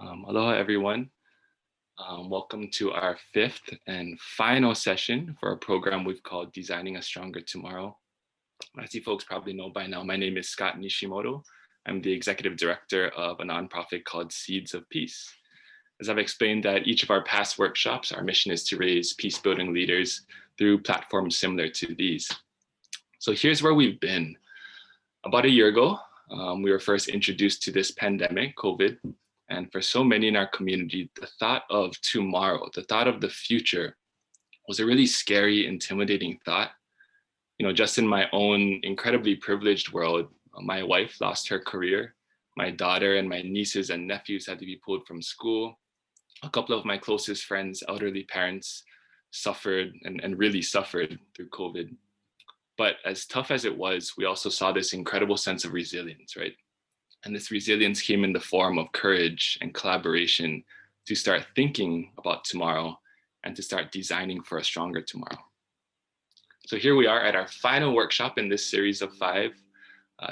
Aloha, everyone. Welcome to our fifth and final session for a program we've called Designing a Stronger Tomorrow. As you folks probably know by now, my name is Scott Nishimoto. I'm the executive director of a nonprofit called Seeds of Peace. As I've explained at each of our past workshops, our mission is to raise peace-building leaders through platforms similar to these. So here's where we've been. About a year ago, we were first introduced to this pandemic, COVID, and for so many in our community, the thought of tomorrow, the thought of the future was a really scary, intimidating thought. You know, just in my own incredibly privileged world, my wife lost her career. My daughter and my nieces and nephews had to be pulled from school. A couple of my closest friends, elderly parents, suffered and really suffered through COVID. But as tough as it was, we also saw this incredible sense of resilience, right? And this resilience came in the form of courage and collaboration to start thinking about tomorrow and to start designing for a stronger tomorrow. So here we are at our final workshop in this series of 5.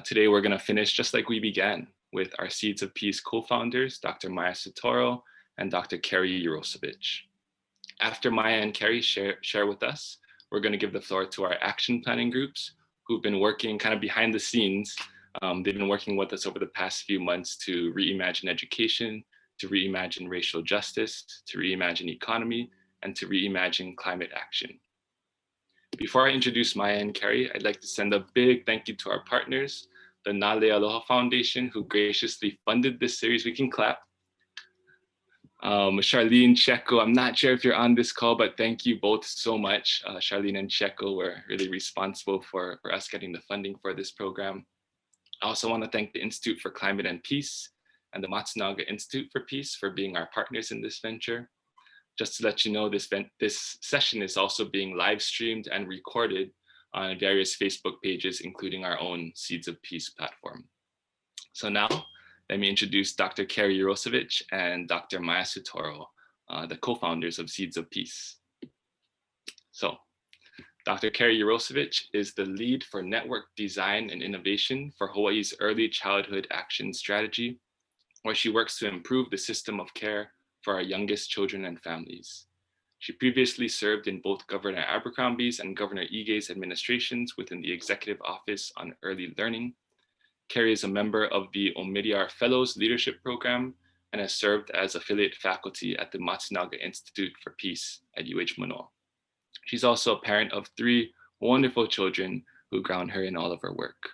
Today we're going to finish just like we began with our Seeds of Peace co-founders, Dr. Maya Soetoro and Dr. Kerrie Urosevich. After Maya and Kerrie share with us, we're going to give the floor to our action planning groups who've been working kind of behind the scenes. They've been working with us over the past few months to reimagine education, to reimagine racial justice, to reimagine economy, and to reimagine climate action. Before I introduce Maya and Kerrie, I'd like to send a big thank you to our partners, the Nā Lei Aloha Foundation, who graciously funded this series. We can clap. Charlene, Checo, I'm not sure if you're on this call, but thank you both so much. Charlene and Checo were really responsible for us getting the funding for this program. I also want to thank the Institute for Climate and Peace and the Matsunaga Institute for Peace for being our partners in this venture. Just to let you know, this session is also being live streamed and recorded on various Facebook pages, including our own Seeds of Peace platform. So now, let me introduce Dr. Kerrie Urosevich and Dr. Maya Soetoro, the co-founders of Seeds of Peace. So, Dr. Kerrie Urosevich is the lead for network design and innovation for Hawaii's Early Childhood Action Strategy, where she works to improve the system of care for our youngest children and families. She previously served in both Governor Abercrombie's and Governor Ige's administrations within the Executive Office on Early Learning. Kerrie is a member of the Omidyar Fellows Leadership Program and has served as affiliate faculty at the Matsunaga Institute for Peace at UH Mānoa. She's also a parent of 3 wonderful children who ground her in all of her work.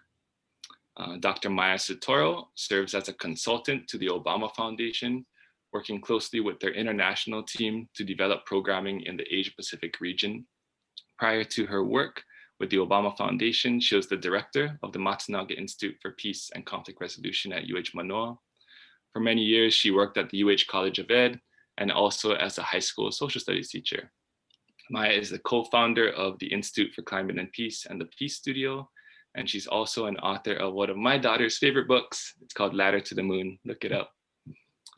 Dr. Maya Soetoro serves as a consultant to the Obama Foundation, working closely with their international team to develop programming in the Asia Pacific region. Prior to her work with the Obama Foundation, she was the director of the Matsunaga Institute for Peace and Conflict Resolution at UH Mānoa. For many years, she worked at the UH College of Ed and also as a high school social studies teacher. Maya is the co-founder of the Institute for Climate and Peace and the Peace Studio, and she's also an author of one of my daughter's favorite books. It's called Ladder to the Moon. Look it up.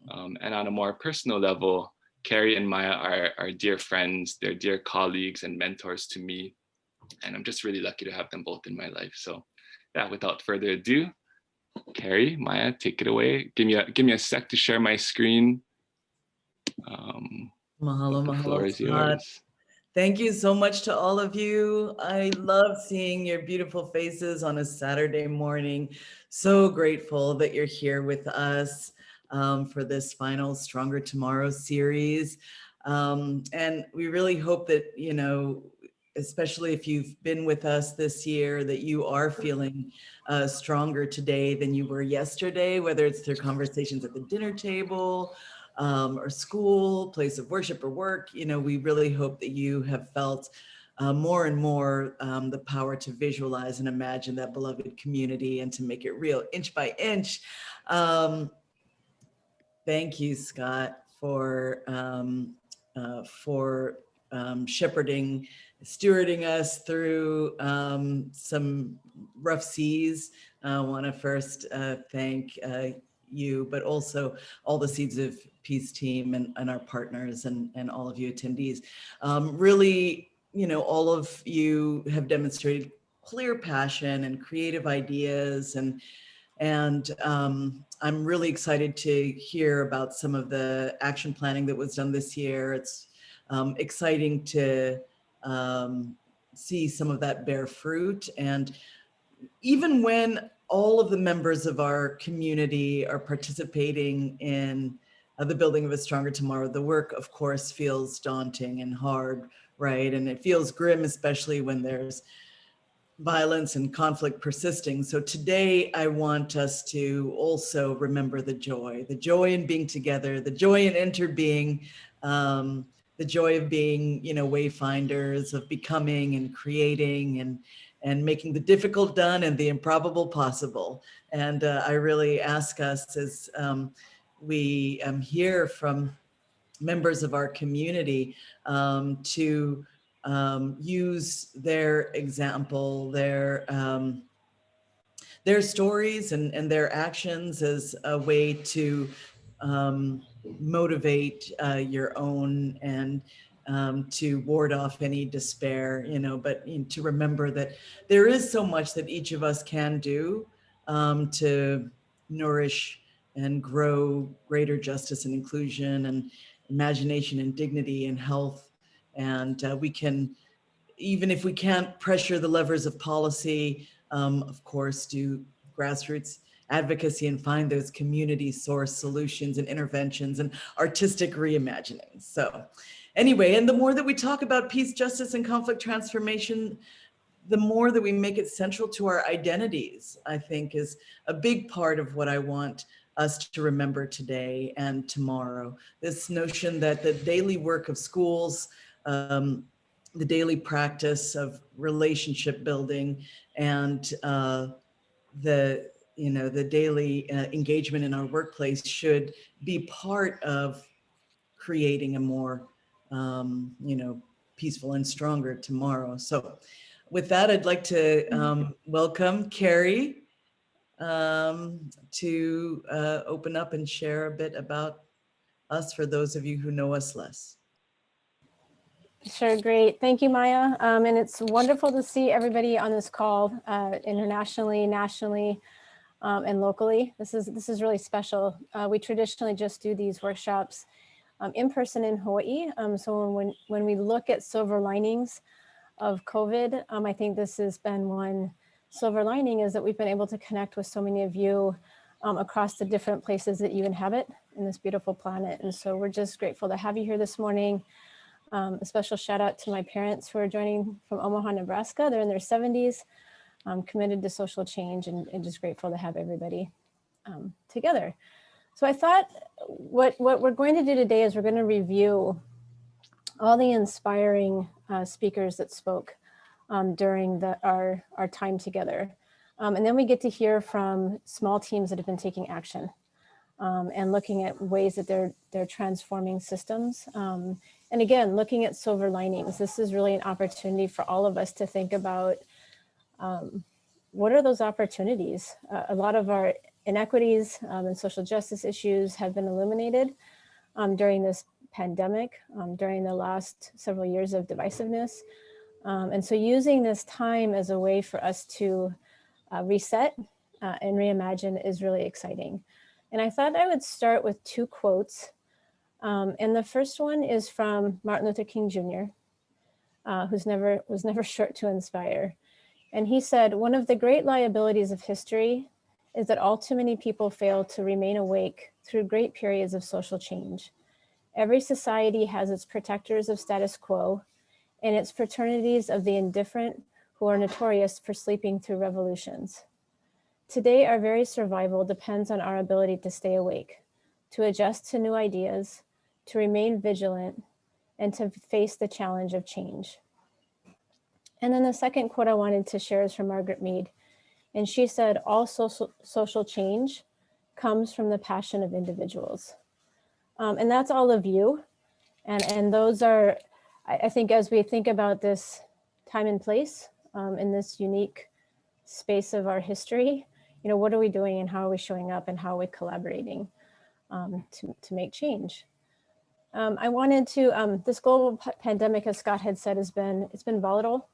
And on a more personal level, Kerrie and Maya are dear friends. They're dear colleagues and mentors to me, and I'm just really lucky to have them both in my life. So, yeah, without further ado, Kerrie, Maya, take it away. Give me a sec to share my screen. Mahalo, the floor is yours. Thank you so much to all of you. I love seeing your beautiful faces on a Saturday morning. So grateful that you're here with us for this final Stronger Tomorrow series. And we really hope that, you know, especially if you've been with us this year, that you are feeling stronger today than you were yesterday, whether it's through conversations at the dinner table, or school, place of worship or work. You know, we really hope that you have felt more and more the power to visualize and imagine that beloved community and to make it real inch by inch. Thank you, Scott, for shepherding, stewarding us through some rough seas. I want to first thank you, but also all the Seeds of Peace team and our partners and all of you attendees. Really, you know, all of you have demonstrated clear passion and creative ideas and And I'm really excited to hear about some of the action planning that was done this year. It's exciting to see some of that bear fruit. And even when all of the members of our community are participating in the building of a stronger tomorrow, the work, of course, feels daunting and hard, right? And it feels grim, especially when there's violence and conflict persisting. So today I want us to also remember the joy in being together, the joy in interbeing, the joy of being, wayfinders, of becoming and creating and making the difficult done and the improbable possible. And I really ask us as we hear from members of our community to use their example, their stories and their actions as a way to motivate your own and to ward off any despair, but to remember that there is so much that each of us can do to nourish and grow greater justice and inclusion and imagination and dignity and health. And we can, even if we can't pressure the levers of policy, of course, do grassroots advocacy and find those community source solutions and interventions and artistic reimagining. So anyway, and the more that we talk about peace, justice, and conflict transformation, the more that we make it central to our identities, I think is a big part of what I want us to remember today and tomorrow. This notion that the daily work of schools, the daily practice of relationship building and the daily engagement in our workplace should be part of creating a more, peaceful and stronger tomorrow. So with that, I'd like to welcome Kerrie to open up and share a bit about us for those of you who know us less. Sure, great. Thank you, Maya. And it's wonderful to see everybody on this call internationally, nationally, and locally. This is really special. We traditionally just do these workshops in person in Hawaii. So when we look at silver linings of COVID, I think this has been one silver lining, is that we've been able to connect with so many of you across the different places that you inhabit in this beautiful planet. And so we're just grateful to have you here this morning. A special shout out to my parents who are joining from Omaha, Nebraska. They're in their 70s, committed to social change, and just grateful to have everybody together. So I thought what we're going to do today is we're going to review all the inspiring speakers that spoke during our time together. And then we get to hear from small teams that have been taking action and looking at ways that they're transforming systems. And again, looking at silver linings. This is really an opportunity for all of us to think about what are those opportunities? A lot of our inequities and social justice issues have been illuminated during this pandemic, during the last several years of divisiveness. And so using this time as a way for us to reset and reimagine is really exciting. And I thought I would start with two quotes. And the first one is from Martin Luther King Jr., was never short to inspire. And he said, "One of the great liabilities of history is that all too many people fail to remain awake through great periods of social change. Every society has its protectors of status quo and its fraternities of the indifferent who are notorious for sleeping through revolutions. Today, our very survival depends on our ability to stay awake, to adjust to new ideas, to remain vigilant, and to face the challenge of change." And then the second quote I wanted to share is from Margaret Mead. And she said, "All social change comes from the passion of individuals." And that's all of you. And those are, I think, as we think about this time and place in this unique space of our history, what are we doing and how are we showing up and how are we collaborating to make change? I wanted to, this global pandemic, as Scott had said, it's been volatile.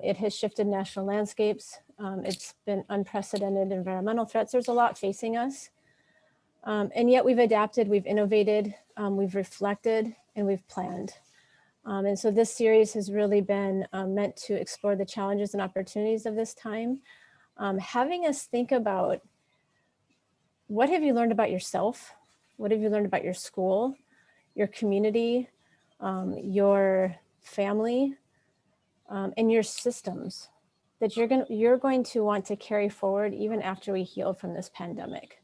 It has shifted national landscapes. It's been unprecedented environmental threats. There's a lot facing us. And yet we've adapted, we've innovated, we've reflected, and we've planned. And so this series has really been meant to explore the challenges and opportunities of this time, having us think about what have you learned about yourself? What have you learned about your school, your community, your family, and your systems that you're going to want to carry forward even after we heal from this pandemic.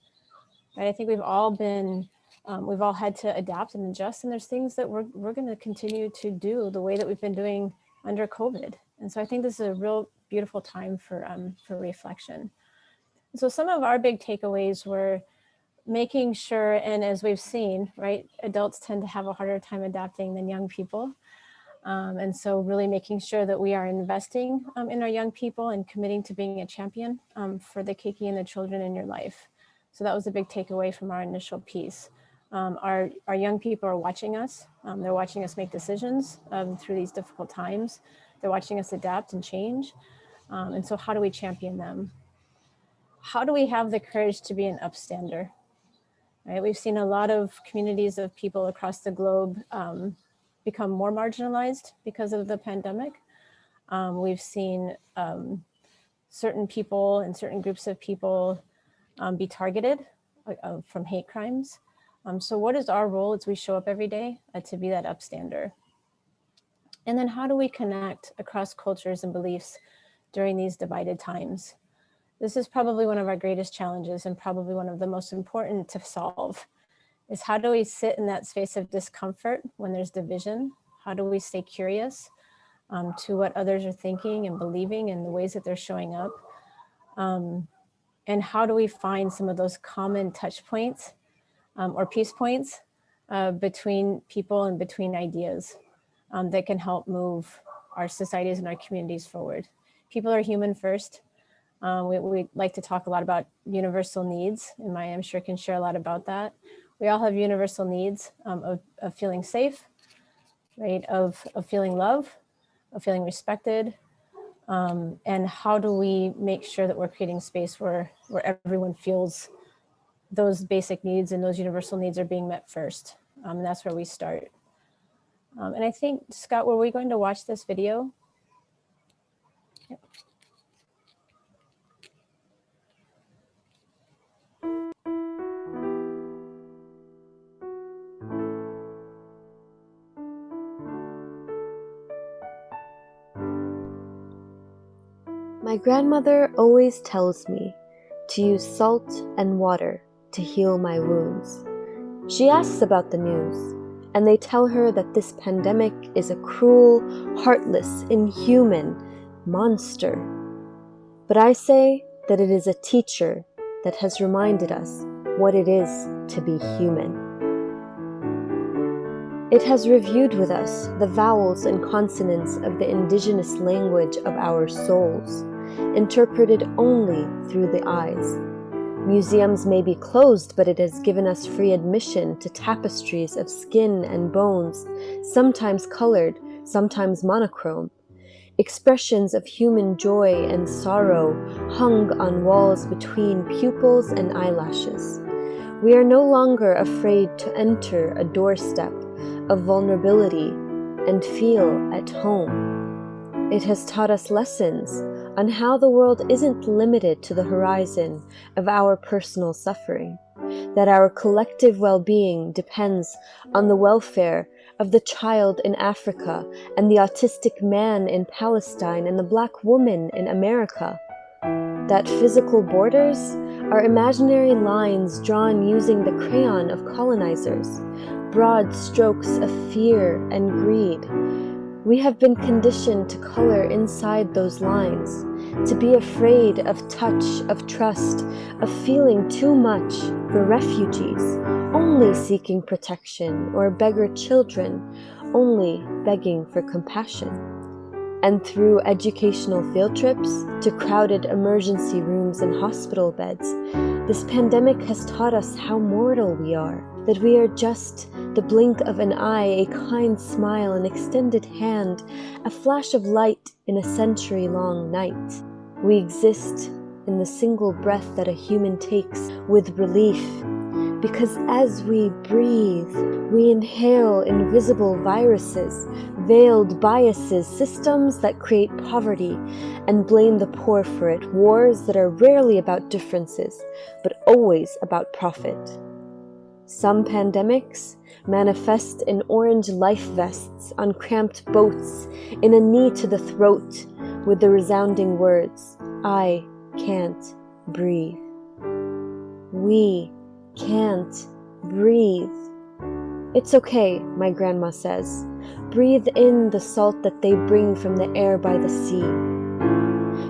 Right? I think we've all had to adapt and adjust, and there's things that we're going to continue to do the way that we've been doing under COVID. And so I think this is a real beautiful time for reflection. So some of our big takeaways were making sure, and as we've seen, right, adults tend to have a harder time adapting than young people. And so really making sure that we are investing in our young people and committing to being a champion for the keiki and the children in your life. So that was a big takeaway from our initial piece. Our young people are watching us. They're watching us make decisions through these difficult times. They're watching us adapt and change. And so how do we champion them? How do we have the courage to be an upstander? Right? We've seen a lot of communities of people across the globe become more marginalized because of the pandemic. We've seen certain people and certain groups of people be targeted from hate crimes. So what is our role as we show up every day to be that upstander? And then how do we connect across cultures and beliefs during these divided times? This is probably one of our greatest challenges and probably one of the most important to solve, is how do we sit in that space of discomfort when there's division? How do we stay curious to what others are thinking and believing and the ways that they're showing up? And how do we find some of those common touch points or peace points between people and between ideas that can help move our societies and our communities forward? People are human first. We like to talk a lot about universal needs, and Maya, I'm sure, can share a lot about that. We all have universal needs of feeling safe, right? Of feeling love, of feeling respected. And how do we make sure that we're creating space where everyone feels those basic needs and those universal needs are being met first? And that's where we start. And I think, Scott, were we going to watch this video? Yep. My grandmother always tells me to use salt and water to heal my wounds. She asks about the news, and they tell her that this pandemic is a cruel, heartless, inhuman monster. But I say that it is a teacher that has reminded us what it is to be human. It has reviewed with us the vowels and consonants of the indigenous language of our souls, interpreted only through the eyes. Museums may be closed, but it has given us free admission to tapestries of skin and bones, sometimes colored, sometimes monochrome. Expressions of human joy and sorrow hung on walls between pupils and eyelashes. We are no longer afraid to enter a doorstep of vulnerability and feel at home. It has taught us lessons on how the world isn't limited to the horizon of our personal suffering, that our collective well-being depends on the welfare of the child in Africa and the autistic man in Palestine and the Black woman in America, that physical borders are imaginary lines drawn using the crayon of colonizers, broad strokes of fear and greed. We have been conditioned to color inside those lines, to be afraid of touch, of trust, of feeling too much for refugees, only seeking protection, or beggar children, only begging for compassion. And through educational field trips to crowded emergency rooms and hospital beds, this pandemic has taught us how mortal we are, that we are just the blink of an eye, a kind smile, an extended hand, a flash of light in a century-long night. We exist in the single breath that a human takes with relief, because as we breathe, we inhale invisible viruses, veiled biases, systems that create poverty and blame the poor for it, wars that are rarely about differences, but always about profit. Some pandemics manifest in orange life vests on cramped boats, in a knee to the throat, with the resounding words, "I can't breathe." We can't breathe. It's okay, my grandma says. Breathe in the salt that they bring from the air by the sea.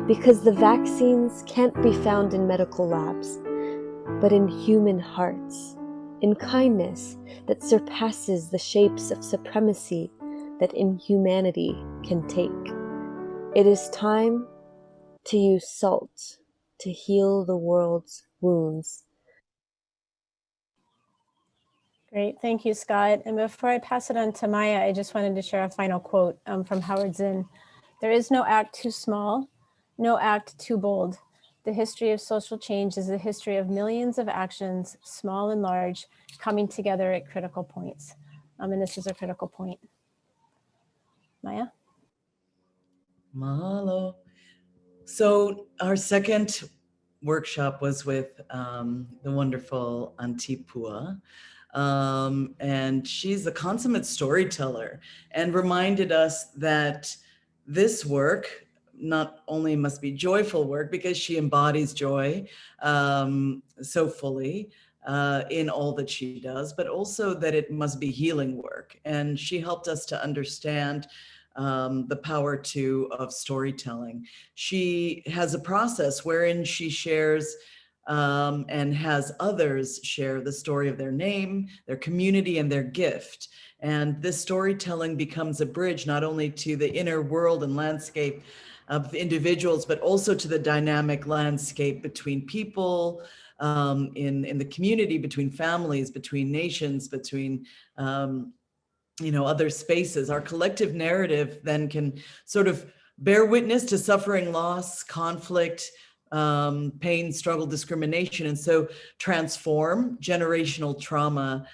Because the vaccines can't be found in medical labs, but in human hearts, in kindness that surpasses the shapes of supremacy that inhumanity can take. It is time to use salt to heal the world's wounds. Great, thank you, Scott. And before I pass it on to Maya, I just wanted to share a final quote from Howard Zinn. "There is no act too small, no act too bold. The history of social change is the history of millions of actions, small and large, coming together at critical points." And this is a critical point. Maya? Mahalo. So our second workshop was with the wonderful Auntie Pua. And she's a consummate storyteller and reminded us that this work not only must be joyful work, because she embodies joy so fully in all that she does, but also that it must be healing work. And she helped us to understand the power of storytelling. She has a process wherein she shares and has others share the story of their name, their community, and their gift. And this storytelling becomes a bridge not only to the inner world and landscape of individuals, but also to the dynamic landscape between people, in the community, between families, between nations, between other spaces. Our collective narrative then can sort of bear witness to suffering, loss, conflict, pain, struggle, discrimination, and so transform generational trauma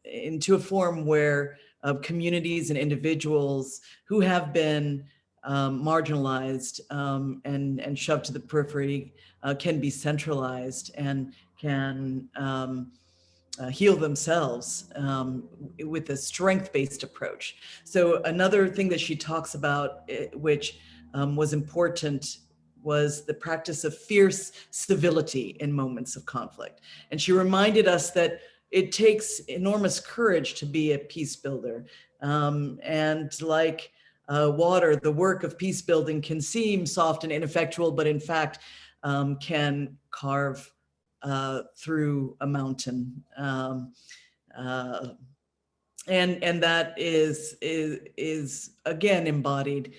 into a form where communities and individuals who have been marginalized and shoved to the periphery can be centralized and can heal themselves with a strength-based approach. So another thing that she talks about, which was important, was the practice of fierce civility in moments of conflict. And she reminded us that it takes enormous courage to be a peace builder. And like water, the work of peace building can seem soft and ineffectual, but in fact can carve through a mountain. And that is again embodied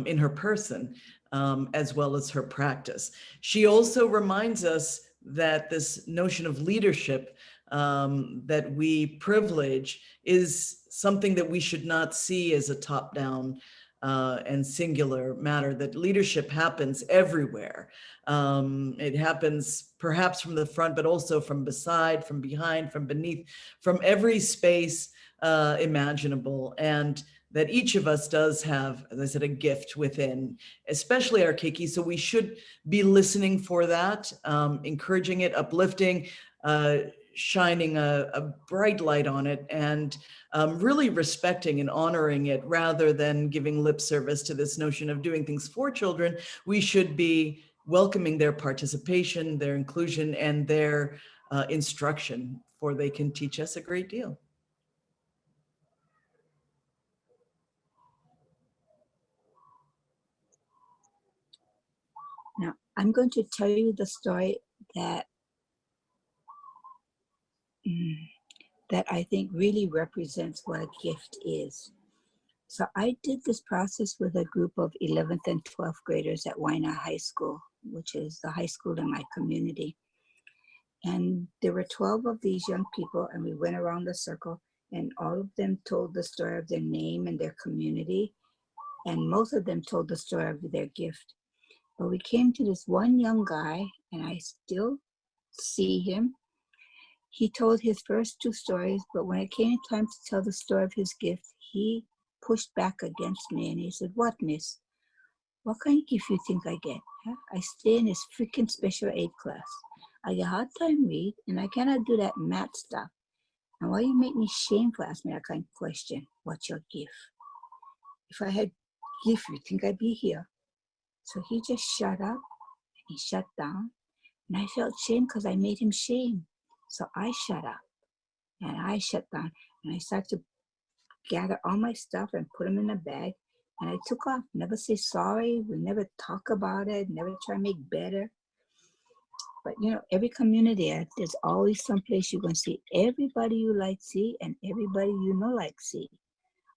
in her person, as well as her practice. She also reminds us that this notion of leadership that we privilege is something that we should not see as a top-down and singular matter, that leadership happens everywhere. It happens perhaps from the front, but also from beside, from behind, from beneath, from every space imaginable. And that each of us does have, as I said, a gift within, especially our keiki. So we should be listening for that, encouraging it, uplifting, shining a bright light on it, and really respecting and honoring it, rather than giving lip service to this notion of doing things for children. We should be welcoming their participation, their inclusion, and their instruction, for they can teach us a great deal. Now, I'm going to tell you the story that I think really represents what a gift is. So I did this process with a group of 11th and 12th graders at Waiʻanae High School, which is the high school in my community. And there were 12 of these young people, and we went around the circle, and all of them told the story of their name and their community. And most of them told the story of their gift. But we came to this one young guy, and I still see him. He told his first 2 stories, but when it came time to tell the story of his gift, he pushed back against me and he said, "What, miss? What kind of gift you think I get? Huh? I stay in this freaking special ed class. I get hard time read, and I cannot do that math stuff. And why you make me shameful ask me that kind of question? What's your gift? If I had gift, you think I'd be here?" So he just shut up and he shut down. And I felt shame because I made him shame. So I shut up and I shut down and I started to gather all my stuff and put them in a bag. And I took off. Never say sorry. We never talk about it. Never try to make better. But you know, every community, there's always some place you're going to see everybody you like see and everybody you know like see.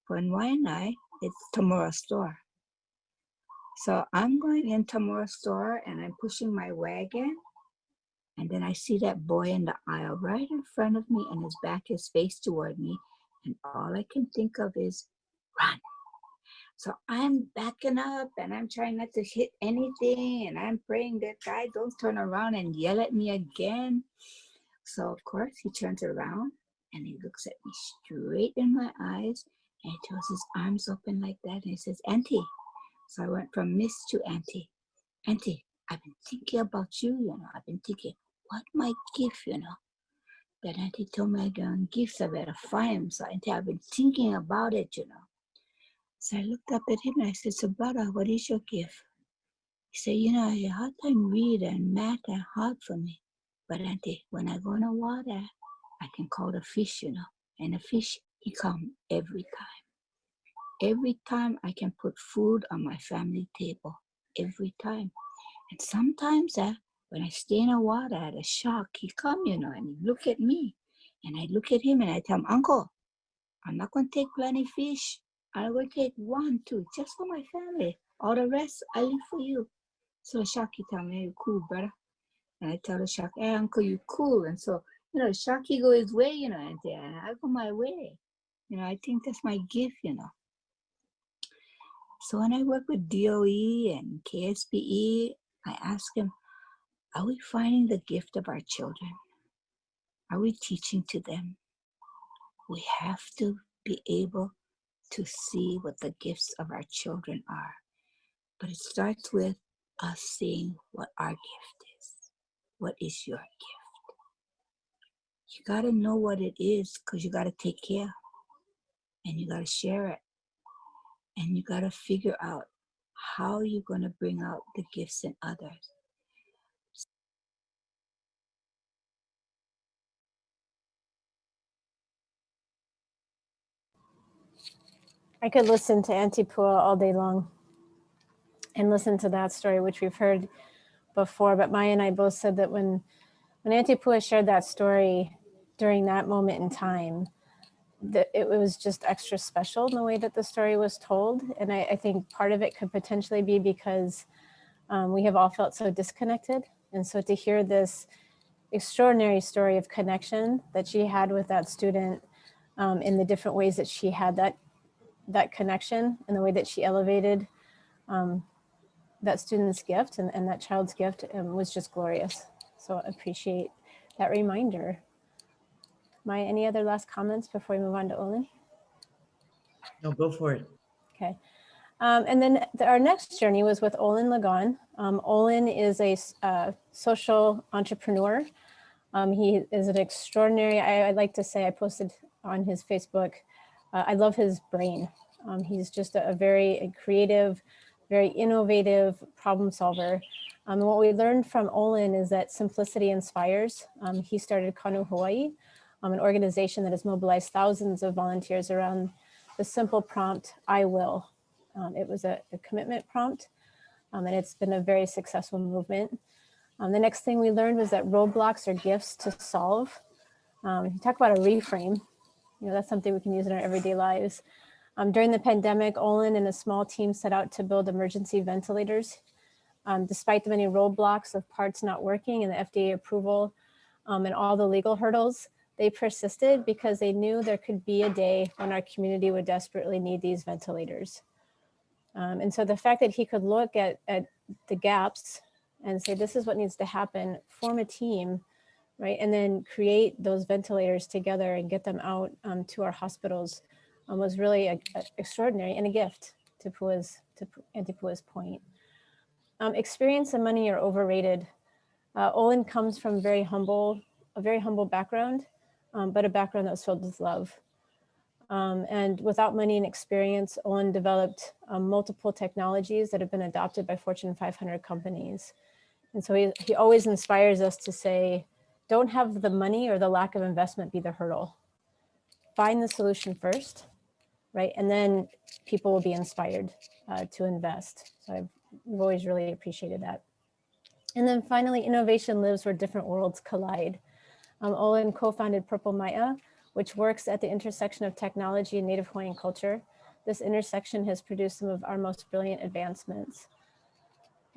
For in Waianae, it's Tamura store. So I'm going in Tamura store and I'm pushing my wagon. And then I see that boy in the aisle right in front of me and his back is faced toward me. And all I can think of is run. So I'm backing up and I'm trying not to hit anything. And I'm praying that guy don't turn around and yell at me again. So of course he turns around and he looks at me straight in my eyes and he throws his arms open like that. And he says, "Auntie." So I went from miss to auntie. "Auntie, I've been thinking about you, you know. I've been thinking, what my gift, you know?" That auntie told me I got gifts, I better find them. So auntie, I've been thinking about it, you know. So I looked up at him and I said, "So brother, what is your gift?" He said, "You know, I have a hard time reading and math are hard for me. But auntie, when I go in the water, I can call the fish, you know. And the fish, he come every time. Every time I can put food on my family table. Every time. And sometimes when I stay in the water at a shark, he come, you know, and he look at me. And I look at him and I tell him, "Uncle, I'm not going to take plenty fish. I'm going to take 1, 2, just for my family. All the rest, I leave for you." So the shark, he tell me, "Hey, you cool, brother." And I tell the shark, "Hey, uncle, you cool." And so, you know, the shark, he go his way, you know, and I go my way. You know, I think that's my gift, you know. So when I work with DOE and KSPE, I ask them, are we finding the gift of our children? Are we teaching to them? We have to be able to see what the gifts of our children are. But it starts with us seeing what our gift is. What is your gift? You got to know what it is because you got to take care and you got to share it. And you got to figure out how you're going to bring out the gifts in others. I could listen to Auntie Pua all day long and listen to that story, which we've heard before. But Maya and I both said that when Auntie Pua shared that story during that moment in time, that it was just extra special in the way that the story was told. And I think part of it could potentially be because we have all felt so disconnected. And so to hear this extraordinary story of connection that she had with that student in the different ways that she had that connection and the way that she elevated that student's gift and that child's gift was just glorious. So I appreciate that reminder. Maya, any other last comments before we move on to Olin? No, go for it. Okay. And then our next journey was with Olin Lagann. Olin is a social entrepreneur. He is an extraordinary, I like to say, I posted on his Facebook, I love his brain. He's just a very creative, very innovative problem solver. And what we learned from Olin is that simplicity inspires. He started Kanu Hawaiʻi, an organization that has mobilized thousands of volunteers around the simple prompt, "I will." It was a commitment prompt, and it's been a very successful movement. The next thing we learned was that roadblocks are gifts to solve. Talk about a reframe. You know, that's something we can use in our everyday lives. During the pandemic, Olin and a small team set out to build emergency ventilators. Despite the many roadblocks of parts not working and the FDA approval and all the legal hurdles, they persisted because they knew there could be a day when our community would desperately need these ventilators. And so the fact that he could look at the gaps and say, this is what needs to happen, form a team, right? And then create those ventilators together and get them out to our hospitals was really extraordinary and a gift to Auntie Pua's point. Experience and money are overrated. Olin comes from a very humble background, but a background that was filled with love. And without money and experience, Olin developed multiple technologies that have been adopted by Fortune 500 companies. And so he always inspires us to say, don't have the money or the lack of investment be the hurdle. Find the solution first, right? And then people will be inspired to invest. So we've always really appreciated that. And then finally, innovation lives where different worlds collide. Olin co-founded Purple Maya, which works at the intersection of technology and Native Hawaiian culture. This intersection has produced some of our most brilliant advancements.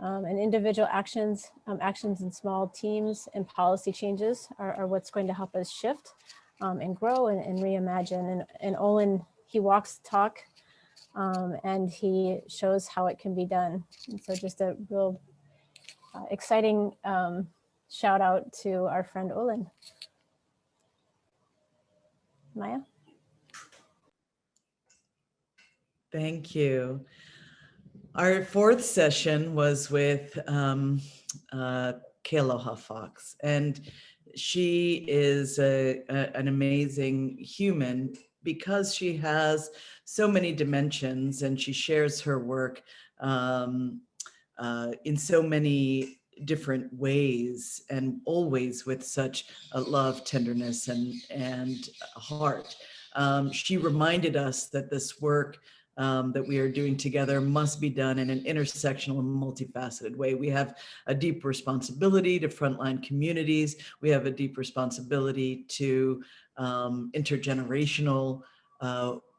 And individual actions in small teams and policy changes are what's going to help us shift and grow and reimagine. And Olin, he walks the talk and he shows how it can be done. And so just a real exciting shout out to our friend Olin. Maya? Thank you. Our fourth session was with Kealoha Fox, and she is an amazing human because she has so many dimensions and she shares her work in so many different ways and always with such a love, tenderness, and heart. She reminded us that this work that we are doing together must be done in an intersectional and multifaceted way. We have a deep responsibility to frontline communities. We have a deep responsibility to intergenerational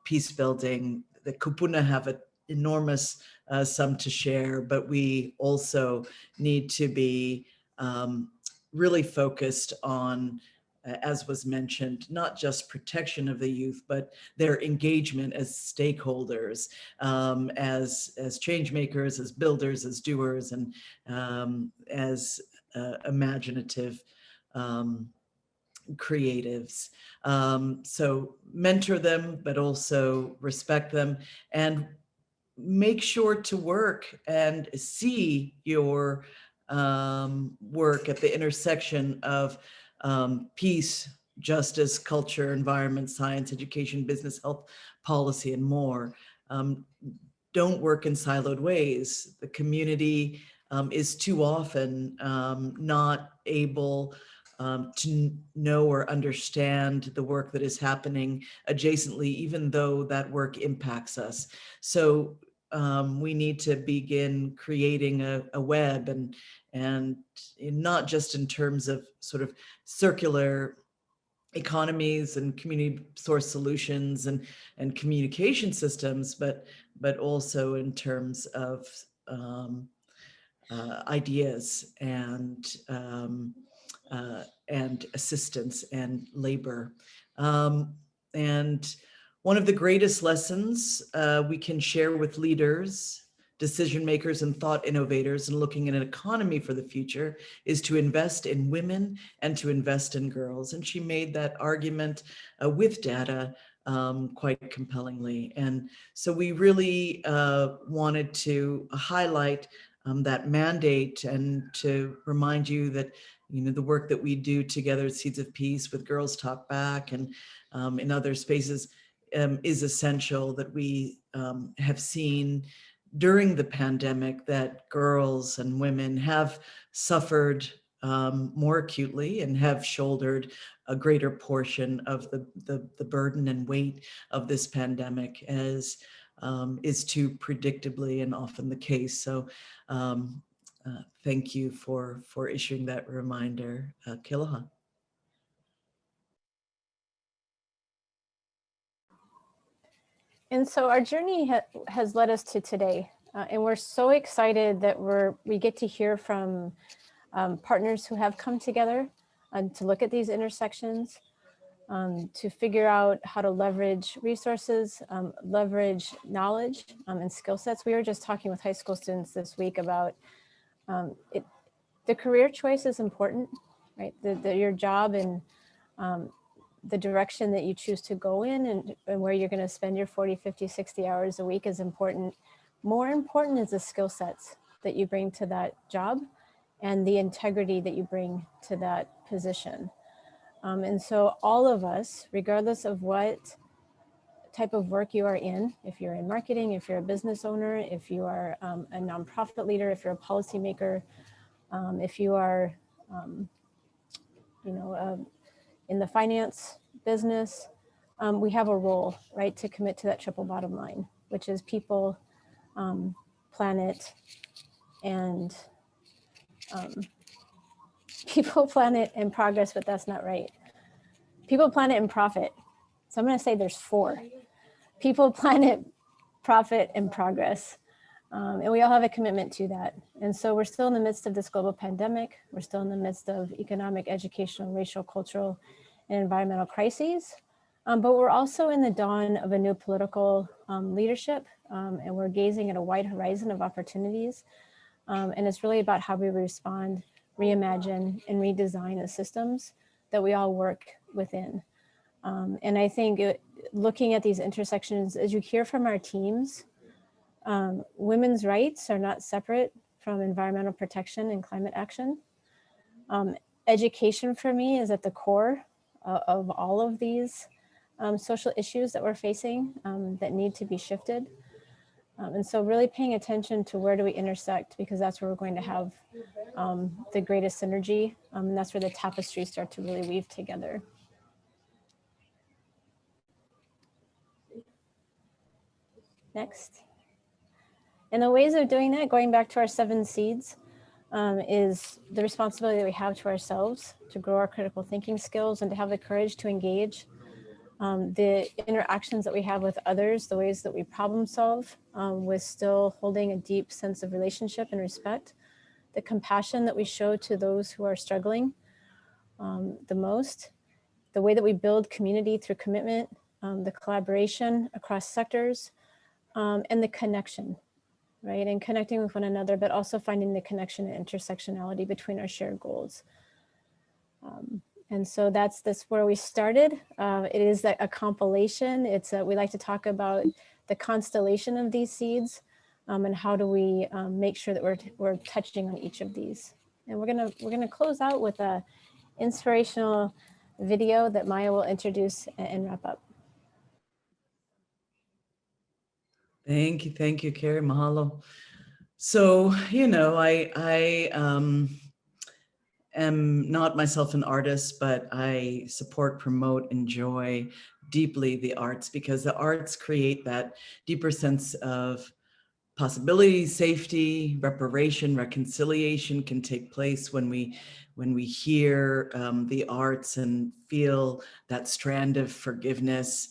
peace building. The kupuna have an enormous sum to share, but we also need to be really focused on, as was mentioned, not just protection of the youth, but their engagement as stakeholders, as change makers, as builders, as doers, and as imaginative creatives. So mentor them, but also respect them, and make sure to work and see your work at the intersection of peace, justice, culture, environment, science, education, business, health, policy, and more. Don't work in siloed ways. The community is too often not able to know or understand the work that is happening adjacently, even though that work impacts us. So we need to begin creating a web, and not just in terms of sort of circular economies and community source solutions and communication systems, but also in terms of ideas and assistance and labor. And one of the greatest lessons we can share with leaders, decision makers, and thought innovators in looking at an economy for the future is to invest in women and to invest in girls. And she made that argument with data quite compellingly. And so we really wanted to highlight that mandate and to remind you that, you know, the work that we do together at Cities of Peace with Girls Talk Back and in other spaces is essential, that we have seen during the pandemic that girls and women have suffered more acutely and have shouldered a greater portion of the burden and weight of this pandemic, as is too predictably and often the case. So thank you for issuing that reminder, Kealoha. And so our journey has led us to today. And we're so excited that we get to hear from partners who have come together to look at these intersections, to figure out how to leverage resources, leverage knowledge and skill sets. We were just talking with high school students this week about The career choice is important, right? Your job and the direction that you choose to go in and where you're going to spend your 40, 50, 60 hours a week is important. More important is the skill sets that you bring to that job and the integrity that you bring to that position. And so all of us, regardless of what type of work you are in, if you're in marketing, if you're a business owner, if you are a nonprofit leader, if you're a policymaker, if you are, in the finance business, we have a role, right, to commit to that triple bottom line, which is people, planet, and people, planet, and progress, but that's not right. People, planet, and profit. So I'm going to say there's 4. People, planet, profit, and progress. And we all have a commitment to that. And so we're still in the midst of this global pandemic. We're still in the midst of economic, educational, racial, cultural, and environmental crises. But we're also in the dawn of a new political leadership. And we're gazing at a wide horizon of opportunities. And it's really about how we respond, reimagine, and redesign the systems that we all work within. And I think looking at these intersections, as you hear from our teams, women's rights are not separate from environmental protection and climate action. Education for me is at the core of all of these social issues that we're facing that need to be shifted. And so really paying attention to where do we intersect, because that's where we're going to have the greatest synergy. And that's where the tapestries start to really weave together. Next. And the ways of doing that, going back to our 7 seeds, is the responsibility that we have to ourselves to grow our critical thinking skills and to have the courage to engage. The interactions that we have with others, the ways that we problem solve with still holding a deep sense of relationship and respect, the compassion that we show to those who are struggling the most, the way that we build community through commitment, the collaboration across sectors, and the connection, right? And connecting with one another, but also finding the connection and intersectionality between our shared goals. And so that's where we started. It is a compilation. We like to talk about the constellation of these seeds and how do we make sure that we're touching on each of these. And we're gonna close out with a inspirational video that Maya will introduce and wrap up. Thank you, Kerrie. Mahalo. So, I am not myself an artist, but I support, promote, enjoy deeply the arts, because the arts create that deeper sense of possibility, safety, reparation, reconciliation can take place when we hear the arts and feel that strand of forgiveness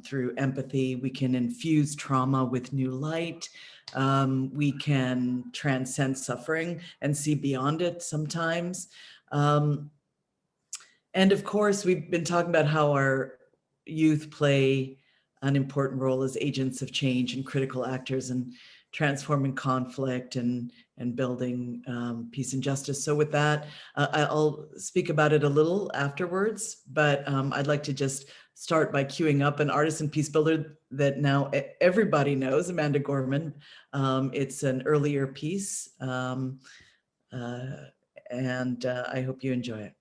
through empathy. We can infuse trauma with new light. We can transcend suffering and see beyond it sometimes. And of course, we've been talking about how our youth play an important role as agents of change and critical actors in transforming conflict and building peace and justice. So with that, I'll speak about it a little afterwards, but I'd like to just start by queuing up an artist and peace builder that now everybody knows, Amanda Gorman. It's an earlier piece, and I hope you enjoy it.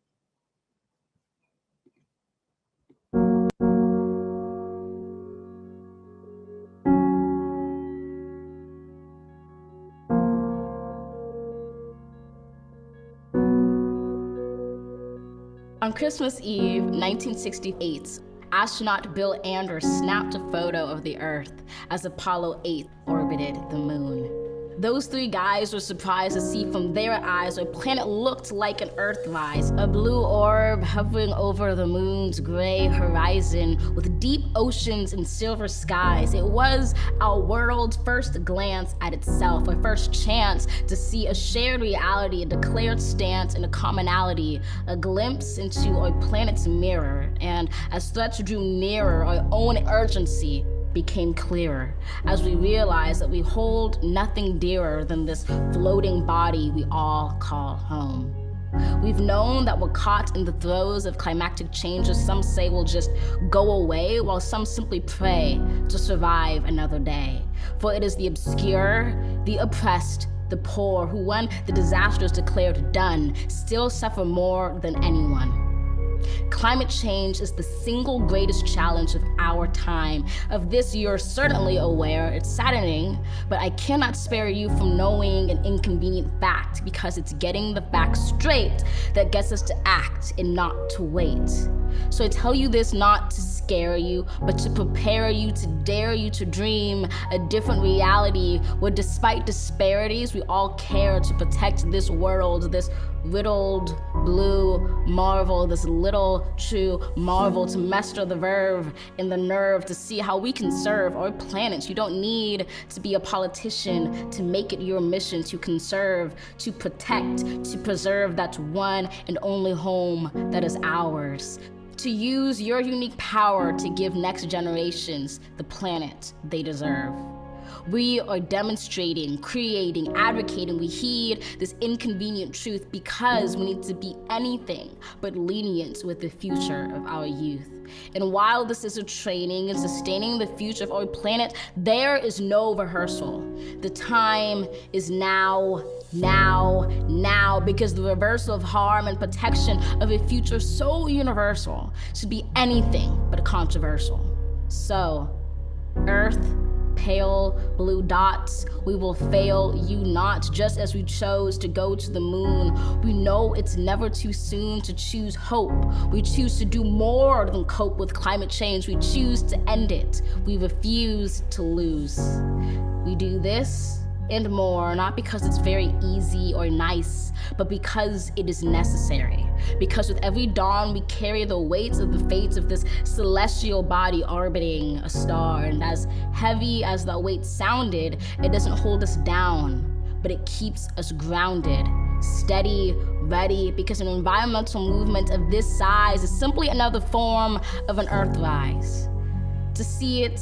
On Christmas Eve, 1968, astronaut Bill Anders snapped a photo of the Earth as Apollo 8 orbited the moon. Those 3 guys were surprised to see from their eyes what a planet looked like an Earth-wise, a blue orb hovering over the moon's gray horizon with deep oceans and silver skies. It was our world's first glance at itself, our first chance to see a shared reality, a declared stance, and a commonality, a glimpse into our planet's mirror. And as threats drew nearer, our own urgency became clearer as we realized that we hold nothing dearer than this floating body we all call home. We've known that we're caught in the throes of climactic changes some say will just go away, while some simply pray to survive another day. For it is the obscure, the oppressed, the poor who, when the disaster is declared done, still suffer more than anyone. Climate change is the single greatest challenge of our time. Of this, you're certainly aware. It's saddening, but I cannot spare you from knowing an inconvenient fact, because it's getting the facts straight that gets us to act and not to wait. So I tell you this not to scare you, but to prepare you, to dare you to dream a different reality where, despite disparities, we all care to protect this world, this riddled blue marvel, this little true marvel, to master the verve and the nerve to see how we can serve our planet. You don't need to be a politician to make it your mission to conserve, to protect, to preserve that one and only home that is ours. To use your unique power to give next generations the planet they deserve. We are demonstrating, creating, advocating. We heed this inconvenient truth because we need to be anything but lenient with the future of our youth. And while this is a training in sustaining the future of our planet, there is no rehearsal. The time is now, because the reversal of harm and protection of a future so universal should be anything but controversial. So, Earth, pale blue dots, we will fail you not, just as we chose to go to the moon. We know it's never too soon to choose hope. We choose to do more than cope with climate change. We choose to end it. We refuse to lose. We do this and more, not because it's very easy or nice, but because it is necessary. Because with every dawn, we carry the weight of the fates of this celestial body orbiting a star. And as heavy as that weight sounded, it doesn't hold us down, but it keeps us grounded, steady, ready, because an environmental movement of this size is simply another form of an earthrise. To see it,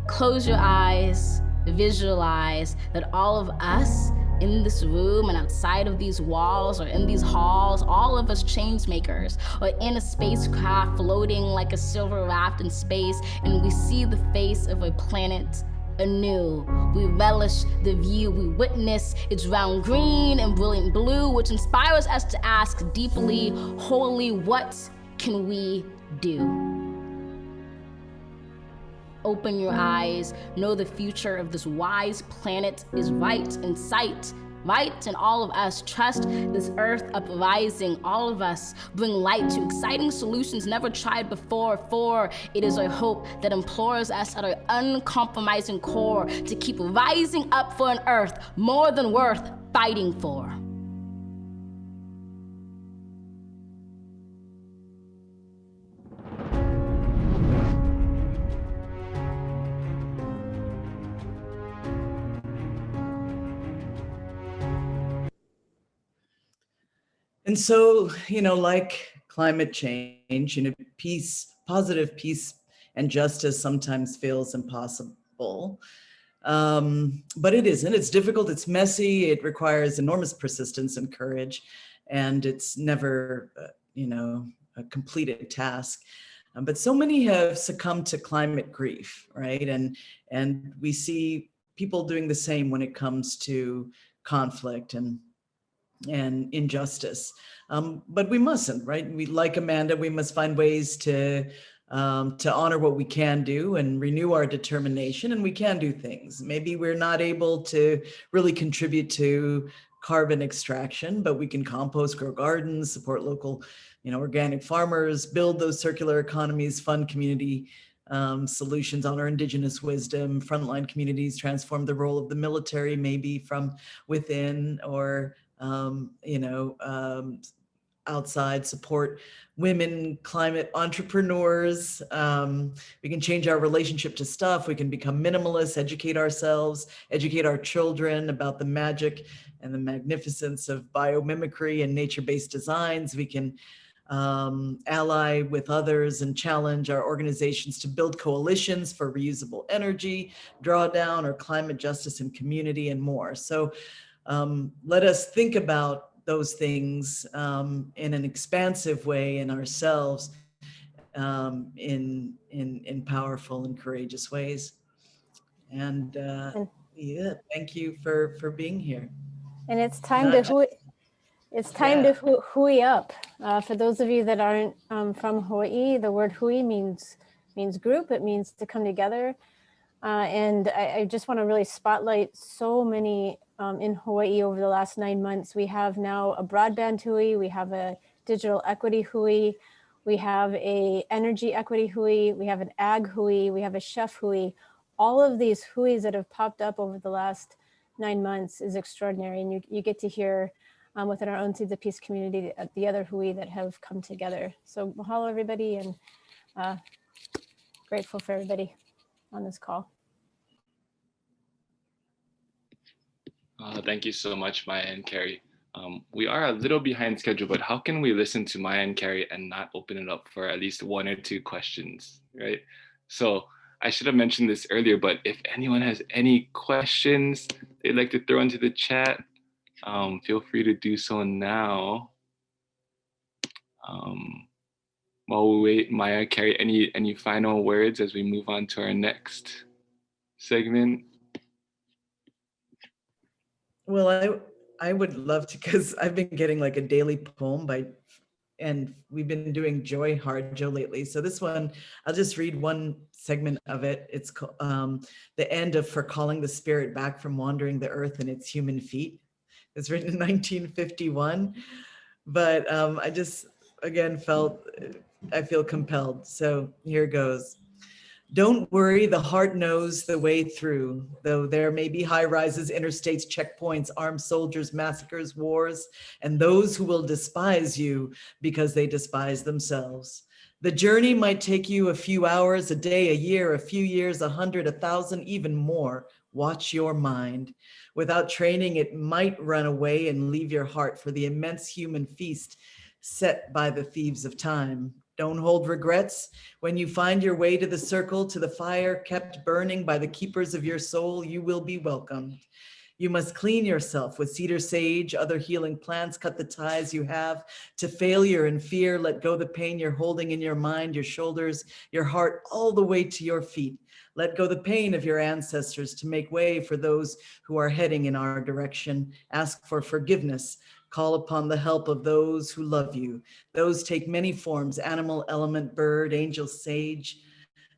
close your eyes, visualize that all of us in this room and outside of these walls or in these halls, all of us change makers, or in a spacecraft floating like a silver raft in space, and we see the face of a planet anew. We relish the view, we witness its round green and brilliant blue, which inspires us to ask deeply, wholly, what can we do? Open your eyes, know the future of this wise planet is right in sight, right in all of us. Trust this earth uprising, all of us bring light to exciting solutions never tried before, for it is our hope that implores us at our uncompromising core to keep rising up for an earth more than worth fighting for. And so, like climate change, peace, positive peace and justice sometimes feels impossible. But it isn't. It's difficult, it's messy, it requires enormous persistence and courage, and it's never, a completed task. But so many have succumbed to climate grief, right? And we see people doing the same when it comes to conflict and injustice. But we mustn't, right? We, like Amanda, we must find ways to honor what we can do and renew our determination, and we can do things. Maybe we're not able to really contribute to carbon extraction, but we can compost, grow gardens, support local, organic farmers, build those circular economies, fund community solutions, honor indigenous wisdom, frontline communities, transform the role of the military, maybe from within, or outside, support women climate entrepreneurs. We can change our relationship to stuff. We can become minimalists, educate ourselves, educate our children about the magic and the magnificence of biomimicry and nature-based designs. We can ally with others and challenge our organizations to build coalitions for reusable energy, drawdown, or climate justice and community, and more. So let us think about those things in an expansive way in ourselves, in powerful and courageous ways. And yeah, thank you for being here. And it's time to hui up. For those of you that aren't from Hawaii, the word hui means group. It means to come together. And I just want to really spotlight so many in Hawaii over the last 9 months. We have now a broadband hui, we have a digital equity hui, we have a energy equity hui, we have an ag hui, we have a chef hui. All of these huis that have popped up over the last 9 months is extraordinary. And you get to hear within our own Seeds of Peace community the other hui that have come together. So mahalo everybody, and grateful for everybody on this call. Thank you so much, Maya and Kerrie. We are a little behind schedule, but how can we listen to Maya and Kerrie and not open it up for at least 1 or 2 questions, right? So I should have mentioned this earlier, but if anyone has any questions they'd like to throw into the chat, feel free to do so now. While we wait, Maya, Kerrie, any final words as we move on to our next segment? Well, I would love to, because I've been getting like a daily poem and we've been doing Joy Harjo lately. So this one, I'll just read one segment of it. It's called the end of For Calling the Spirit Back from Wandering the Earth in Its Human Feet. It's written in 1951, but I just, again, I feel compelled. So here goes. Don't worry, the heart knows the way through, though there may be high rises, interstates, checkpoints, armed soldiers, massacres, wars, and those who will despise you because they despise themselves. The journey might take you a few hours, a day, a year, a few years, 100, 1,000, even more. Watch your mind. Without training, it might run away and leave your heart for the immense human feast set by the thieves of time. Don't hold regrets. When you find your way to the circle, to the fire kept burning by the keepers of your soul, you will be welcomed. You must clean yourself with cedar sage, other healing plants, cut the ties you have to failure and fear, let go the pain you're holding in your mind, your shoulders, your heart, all the way to your feet. Let go the pain of your ancestors to make way for those who are heading in our direction. Ask for forgiveness. Call upon the help of those who love you. Those take many forms: animal, element, bird, angel, sage,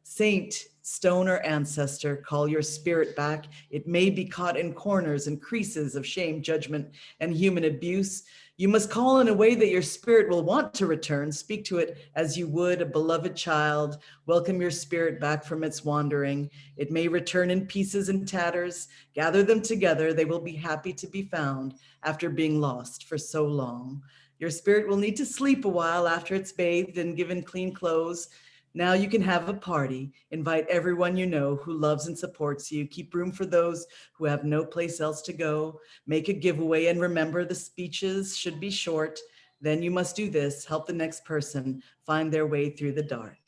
saint, stone, or ancestor. Call your spirit back. It may be caught in corners and creases of shame, judgment, and human abuse. You must call in a way that your spirit will want to return. Speak to it as you would a beloved child. Welcome your spirit back from its wandering. It may return in pieces and tatters. Gather them together. They will be happy to be found after being lost for so long. Your spirit will need to sleep a while after it's bathed and given clean clothes. Now you can have a party. Invite everyone you know who loves and supports you. Keep room for those who have no place else to go. Make a giveaway, and remember, the speeches should be short. Then you must do this: help the next person find their way through the dark.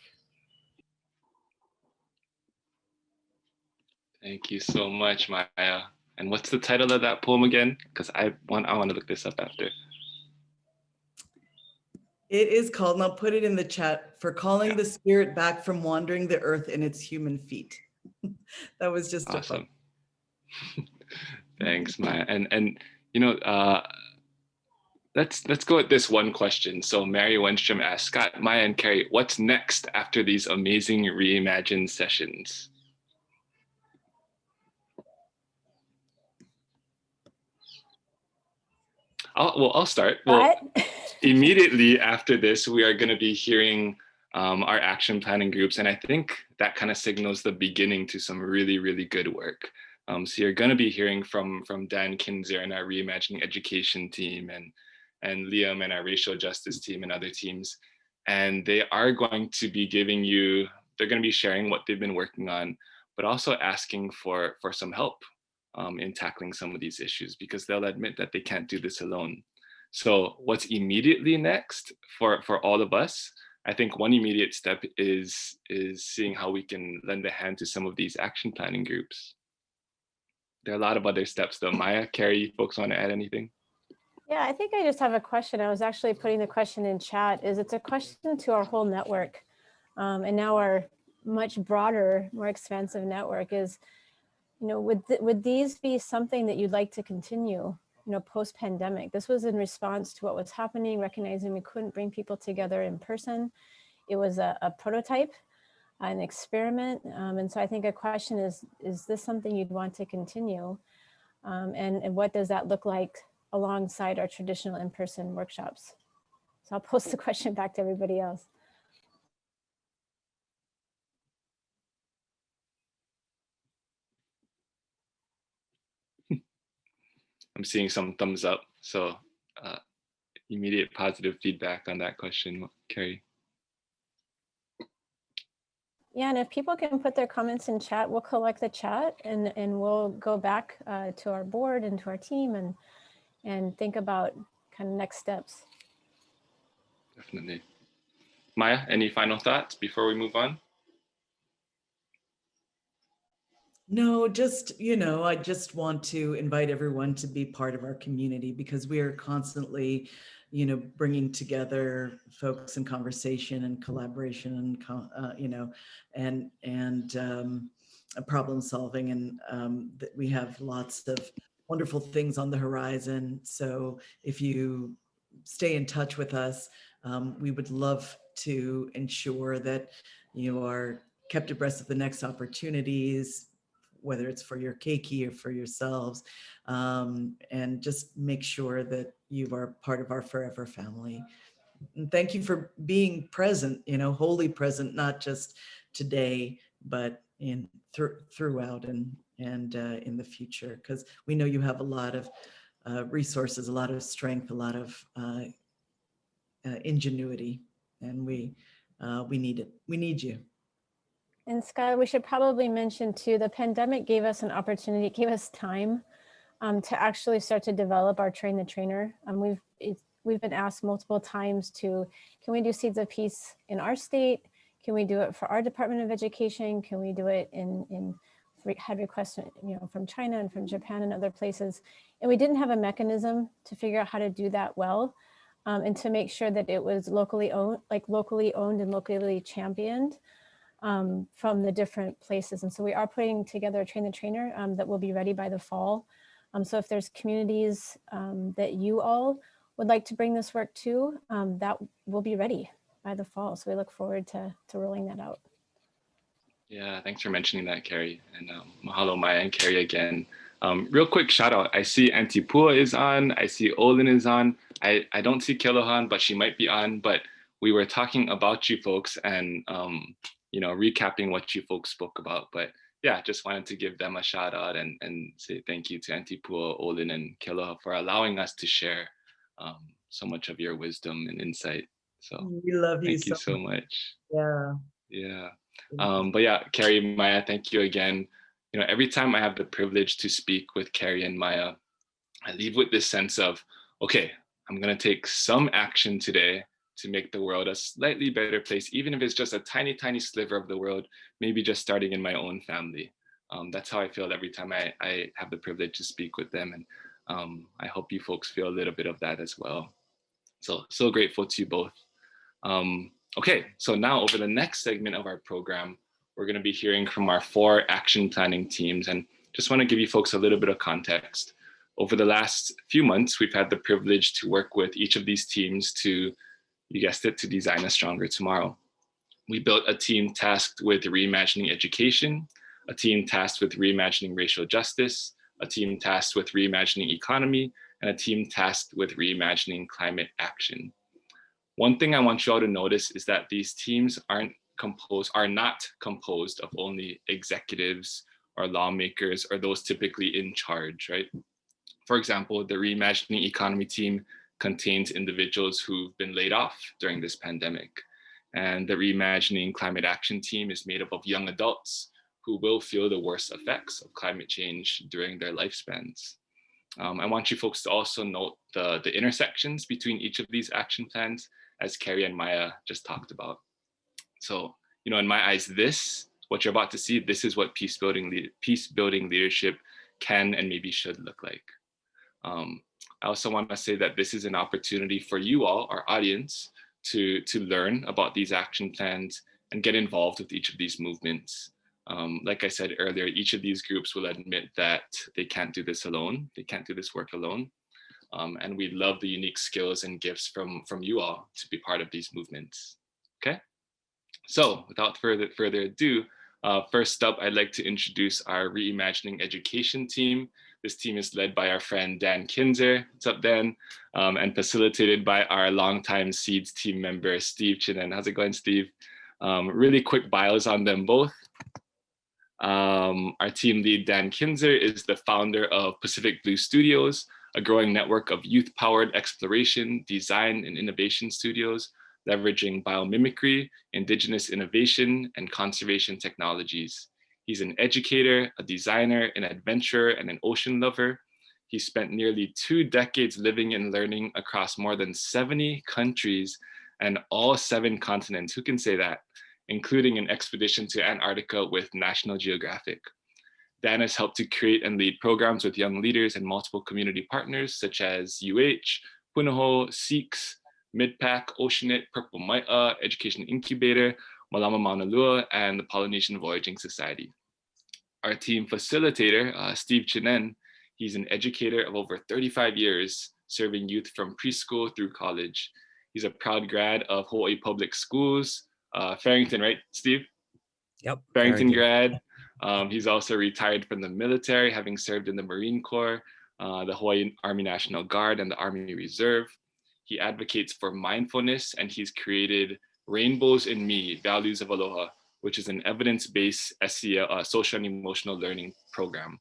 Thank you so much, Maya. And what's the title of that poem again? Because I want to look this up after. It is called, and I'll put it in the chat, For Calling the Spirit Back from Wandering the Earth in Its Human Feet. That was just awesome. Thanks, Maya. And you know, let's go at this one question. So Mary Wenstrom asked, Scott, Maya, and Kerrie, what's next after these amazing Reimagine sessions? I'll start. Well, immediately after this, we are going to be hearing our action planning groups. And I think that kind of signals the beginning to some really, really good work. So you're going to be hearing from Dan Kinzer and our Reimagining Education team, and Liam and our Racial Justice team and other teams. And they are going to be giving you, they're going to be sharing what they've been working on, but also asking for some help in tackling some of these issues, because they'll admit that they can't do this alone. So what's immediately next for all of us? I think one immediate step is seeing how we can lend a hand to some of these action planning groups. There are a lot of other steps though. Maya, Kerrie, folks want to add anything? Yeah, I think I just have a question. I was actually putting the question in chat. It's a question to our whole network, and now our much broader, more expansive network is, would these be something that you'd like to continue, post-pandemic? This was in response to what was happening, recognizing we couldn't bring people together in person. It was a prototype, an experiment. And so I think a question is this something you'd want to continue? And what does that look like alongside our traditional in-person workshops? So I'll post the question back to everybody else. I'm seeing some thumbs up. So immediate positive feedback on that question, Kerrie. Yeah, and if people can put their comments in chat, we'll collect the chat and we'll go back to our board and to our team and think about kind of next steps. Definitely. Maya, any final thoughts before we move on? No, just, I just want to invite everyone to be part of our community, because we are constantly, bringing together folks in conversation and collaboration and, problem solving. And that we have lots of wonderful things on the horizon. So if you stay in touch with us, we would love to ensure that you are kept abreast of the next opportunities, whether it's for your keiki or for yourselves, and just make sure that you are part of our forever family. And thank you for being present, wholly present, not just today, but throughout and in the future, because we know you have a lot of resources, a lot of strength, a lot of ingenuity, and we need it. We need you. And Scott, we should probably mention too, the pandemic gave us an opportunity, gave us time to actually start to develop our train the trainer. We've been asked multiple times can we do Seeds of Peace in our state? Can we do it for our Department of Education? Can we do it had requests from China and from Japan and other places? And we didn't have a mechanism to figure out how to do that well, and to make sure that it was locally owned and locally championed from the different places. And so we are putting together a train the trainer that will be ready by the fall. So if there's communities that you all would like to bring this work to, that will be ready by the fall. So we look forward to rolling that out. Yeah, thanks for mentioning that, Kerrie. And mahalo, Maya and Kerrie again. Real quick shout out. I see Auntie Pua is on. I see Olin is on. I don't see Kelohan, but she might be on. But we were talking about you folks and recapping what you folks spoke about. But yeah, just wanted to give them a shout out and say thank you to Auntie Pua, Olin, and Keloha for allowing us to share so much of your wisdom and insight. So we love you. Thank you so much. Yeah. Yeah. But yeah, Kerrie, Maya, thank you again. Every time I have the privilege to speak with Kerrie and Maya, I leave with this sense of, okay, I'm going to take some action today to make the world a slightly better place, even if it's just a tiny, tiny sliver of the world, maybe just starting in my own family. That's how I feel every time I have the privilege to speak with them. And I hope you folks feel a little bit of that as well. So grateful to you both. Okay, so now over the next segment of our program, we're going to be hearing from our 4 action planning teams. And just want to give you folks a little bit of context. Over the last few months, we've had the privilege to work with each of these teams to, you guessed it, to design a stronger tomorrow. We built a team tasked with reimagining education, a team tasked with reimagining racial justice, a team tasked with reimagining economy, and a team tasked with reimagining climate action. One thing I want you all to notice is that these teams are not composed of only executives or lawmakers or those typically in charge, right? For example, the Reimagining Economy team contains individuals who've been laid off during this pandemic. And the Reimagining Climate Action team is made up of young adults who will feel the worst effects of climate change during their lifespans. I want you folks to also note the intersections between each of these action plans, as Kerrie and Maya just talked about. So, in my eyes, what you're about to see, this is what peace building leadership can and maybe should look like. I also want to say that this is an opportunity for you all, our audience, to learn about these action plans and get involved with each of these movements. Like I said earlier, each of these groups will admit that they can't do this alone. They can't do this work alone. And we love the unique skills and gifts from you all to be part of these movements. Okay? So without further ado, first up, I'd like to introduce our Reimagining Education team. This team is led by our friend Dan Kinzer. What's up, Dan? And facilitated by our longtime Seeds team member, Steve Chinen. How's it going, Steve? Really quick bios on them both. Our team lead, Dan Kinzer, is the founder of Pacific Blue Studios, a growing network of youth-powered exploration, design, and innovation studios, leveraging biomimicry, indigenous innovation, and conservation technologies. He's an educator, a designer, an adventurer, and an ocean lover. He spent nearly 2 decades living and learning across more than 70 countries and all 7 continents. Who can say that? Including an expedition to Antarctica with National Geographic. Dan has helped to create and lead programs with young leaders and multiple community partners such as UH, Punahou, Seeks, MidPac, Oceanit, Purple Mai'a, Education Incubator, Malama Mauna Lua, and the Polynesian Voyaging Society. Our team facilitator, Steve Chinen, he's an educator of over 35 years, serving youth from preschool through college. He's a proud grad of Hawaii Public Schools, Farrington, right, Steve? Yep. Farrington grad. He's also retired from the military, having served in the Marine Corps, the Hawaii Army National Guard, and the Army Reserve. He advocates for mindfulness, and he's created Rainbows in Me, Values of Aloha, which is an evidence-based social and emotional learning program.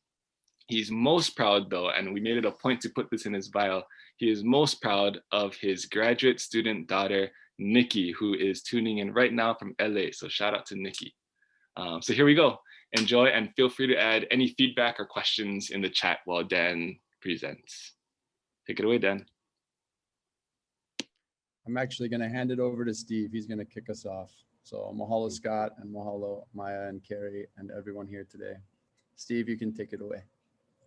He's most proud, though, and we made it a point to put this in his bio, he is most proud of his graduate student daughter, Nikki, who is tuning in right now from LA. So shout out to Nikki. So here we go. Enjoy, and feel free to add any feedback or questions in the chat while Dan presents. Take it away, Dan. I'm actually going to hand it over to Steve. He's going to kick us off. So mahalo, Scott, and mahalo, Maya and Kerrie, and everyone here today. Steve, you can take it away.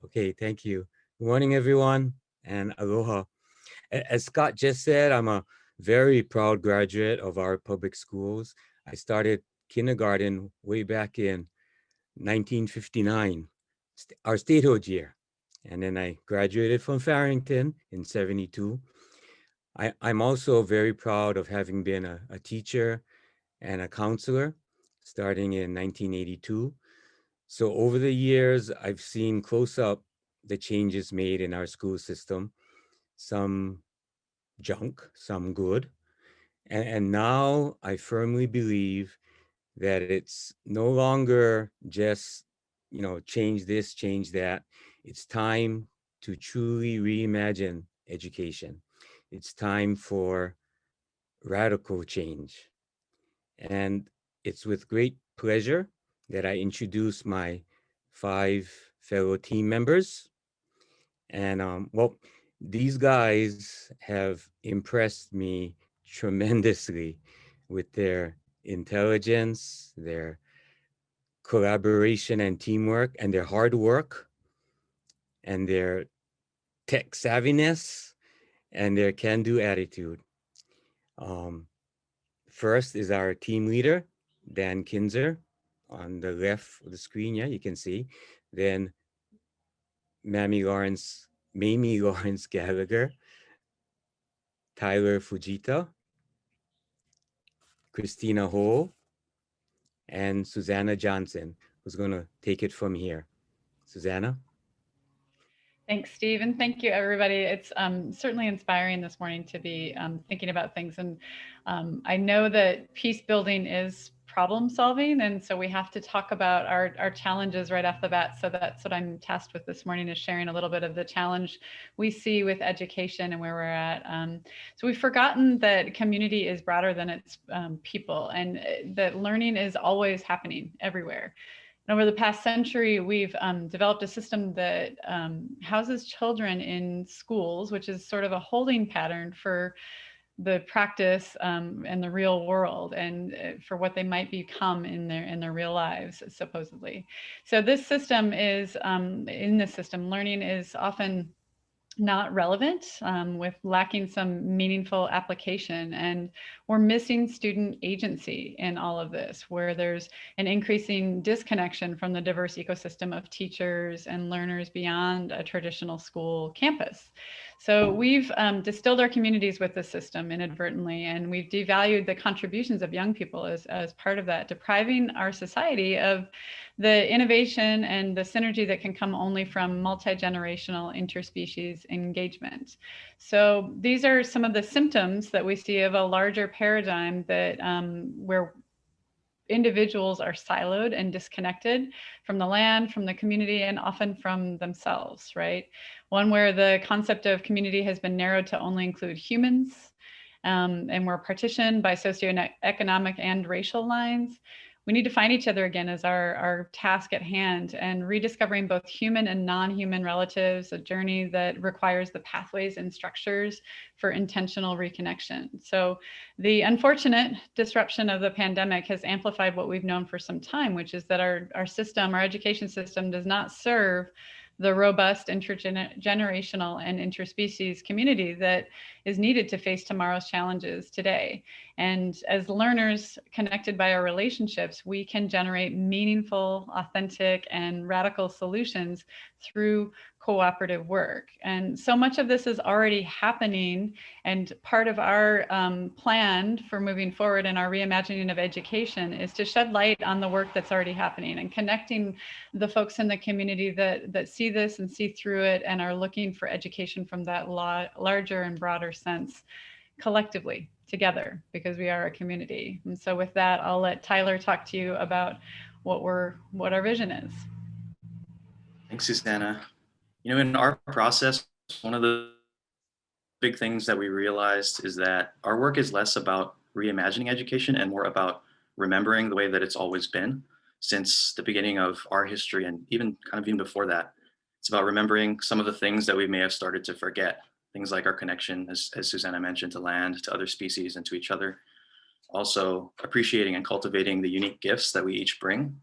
Okay, thank you. Good morning, everyone, and aloha. As Scott just said, I'm a very proud graduate of our public schools. I started kindergarten way back in 1959, our statehood year. And then I graduated from Farrington in 72. I'm also very proud of having been a teacher and a counselor starting in 1982. So over the years, I've seen close up the changes made in our school system, some junk, some good. And now I firmly believe that it's no longer just, change this, change that. It's time to truly reimagine education. It's time for radical change. And it's with great pleasure that I introduce my 5 fellow team members. And these guys have impressed me tremendously with their intelligence, their collaboration and teamwork, and their hard work, and their tech savviness, and their can-do attitude. First is our team leader, Dan Kinzer, on the left of the screen. Yeah, you can see. Then Mamie Lawrence Gallagher, Tyler Fujita, Christina Ho, and Susanna Johnson, who's going to take it from here. Susanna? Thanks, Steve, and thank you, everybody. It's certainly inspiring this morning to be thinking about things. And I know that peace building is problem solving, and so we have to talk about our challenges right off the bat. So that's what I'm tasked with this morning, is sharing a little bit of the challenge we see with education and where we're at. So we've forgotten that community is broader than its people, and that learning is always happening everywhere. Over the past century, we've developed a system that houses children in schools, which is sort of a holding pattern for the practice and the real world, and for what they might become in their real lives, supposedly. So this system is, in this system, learning is often not relevant, with lacking some meaningful application. And we're missing student agency in all of this, where there's an increasing disconnection from the diverse ecosystem of teachers and learners beyond a traditional school campus. So we've distilled our communities with this system inadvertently, and we've devalued the contributions of young people as part of that, depriving our society of the innovation and the synergy that can come only from multi-generational interspecies engagement. So these are some of the symptoms that we see of a larger paradigm that where individuals are siloed and disconnected from the land, from the community, and often from themselves, right? One where the concept of community has been narrowed to only include humans, and we're partitioned by socioeconomic and racial lines. We need to find each other again as our task at hand, and rediscovering both human and non-human relatives, a journey that requires the pathways and structures for intentional reconnection. So the unfortunate disruption of the pandemic has amplified what we've known for some time, which is that our system, our education system, does not serve the robust intergenerational and interspecies community that is needed to face tomorrow's challenges today. And as learners connected by our relationships, we can generate meaningful, authentic, and radical solutions through cooperative work. And so much of this is already happening, and part of our plan for moving forward in our reimagining of education is to shed light on the work that's already happening and connecting the folks in the community that see this and see through it and are looking for education from that larger and broader sense collectively together, because we are a community. And so with that, I'll let Tyler talk to you about what our vision is. Thanks, Susanna. You know, in our process, one of the big things that we realized is that our work is less about reimagining education and more about remembering the way that it's always been since the beginning of our history, and even before that. It's about remembering some of the things that we may have started to forget, things like our connection, as Susanna mentioned, to land, to other species, and to each other. Also appreciating and cultivating the unique gifts that we each bring,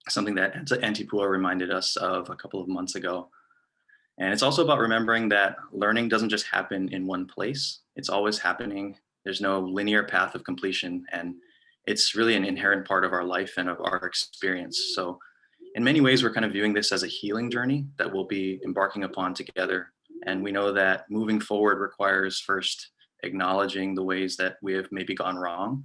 something that Antipua reminded us of a couple of months ago. And it's also about remembering that learning doesn't just happen in one place. It's always happening. There's no linear path of completion, and it's really an inherent part of our life and of our experience. So in many ways, we're kind of viewing this as a healing journey that we'll be embarking upon together. And we know that moving forward requires first acknowledging the ways that we have maybe gone wrong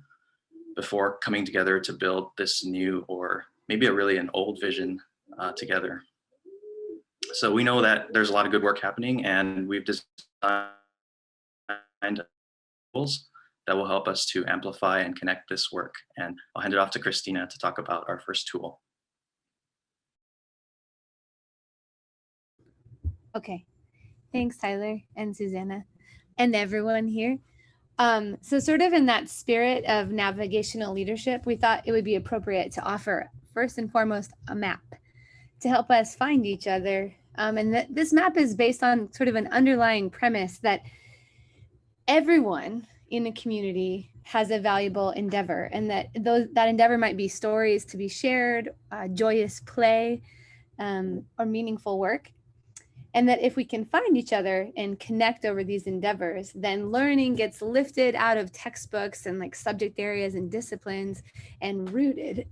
before coming together to build this new, or maybe an old vision together. So we know that there's a lot of good work happening, and we've designed tools that will help us to amplify and connect this work. And I'll hand it off to Christina to talk about our first tool. Okay, thanks, Tyler and Susanna and everyone here. So sort of in that spirit of navigational leadership, we thought it would be appropriate to offer, first and foremost, a map to help us find each other. And this map is based on sort of an underlying premise that everyone in a community has a valuable endeavor, and that endeavor might be stories to be shared, joyous play, or meaningful work. And that if we can find each other and connect over these endeavors, then learning gets lifted out of textbooks and like subject areas and disciplines and rooted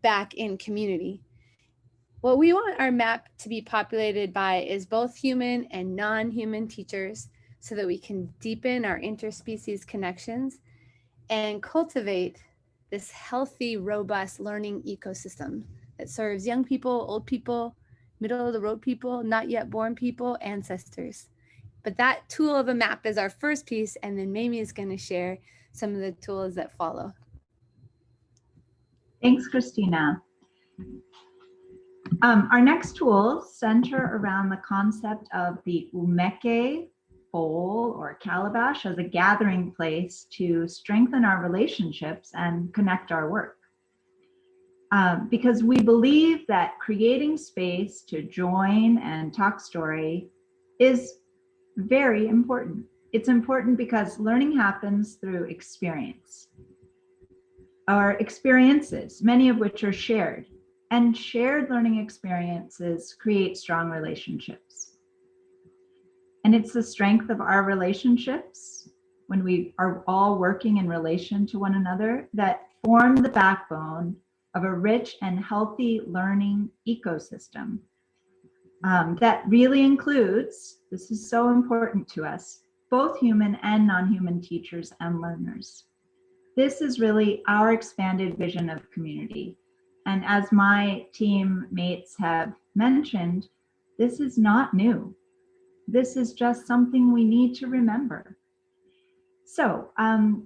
back in community. What we want our map to be populated by is both human and non-human teachers, so that we can deepen our interspecies connections and cultivate this healthy, robust learning ecosystem that serves young people, old people, middle of the road people, not yet born people, ancestors. But that tool of a map is our first piece, and then Mamie is going to share some of the tools that follow. Thanks, Christina. Our next tools center around the concept of the umeke bowl or calabash as a gathering place to strengthen our relationships and connect our work. because we believe that creating space to join and talk story is very important. It's important because learning happens through experience, or experiences, many of which are shared. And shared learning experiences create strong relationships. And it's the strength of our relationships when we are all working in relation to one another that form the backbone of a rich and healthy learning ecosystem that really includes, this is so important to us, both human and non-human teachers and learners. This is really our expanded vision of community. And as my teammates have mentioned, this is not new. This is just something we need to remember. So our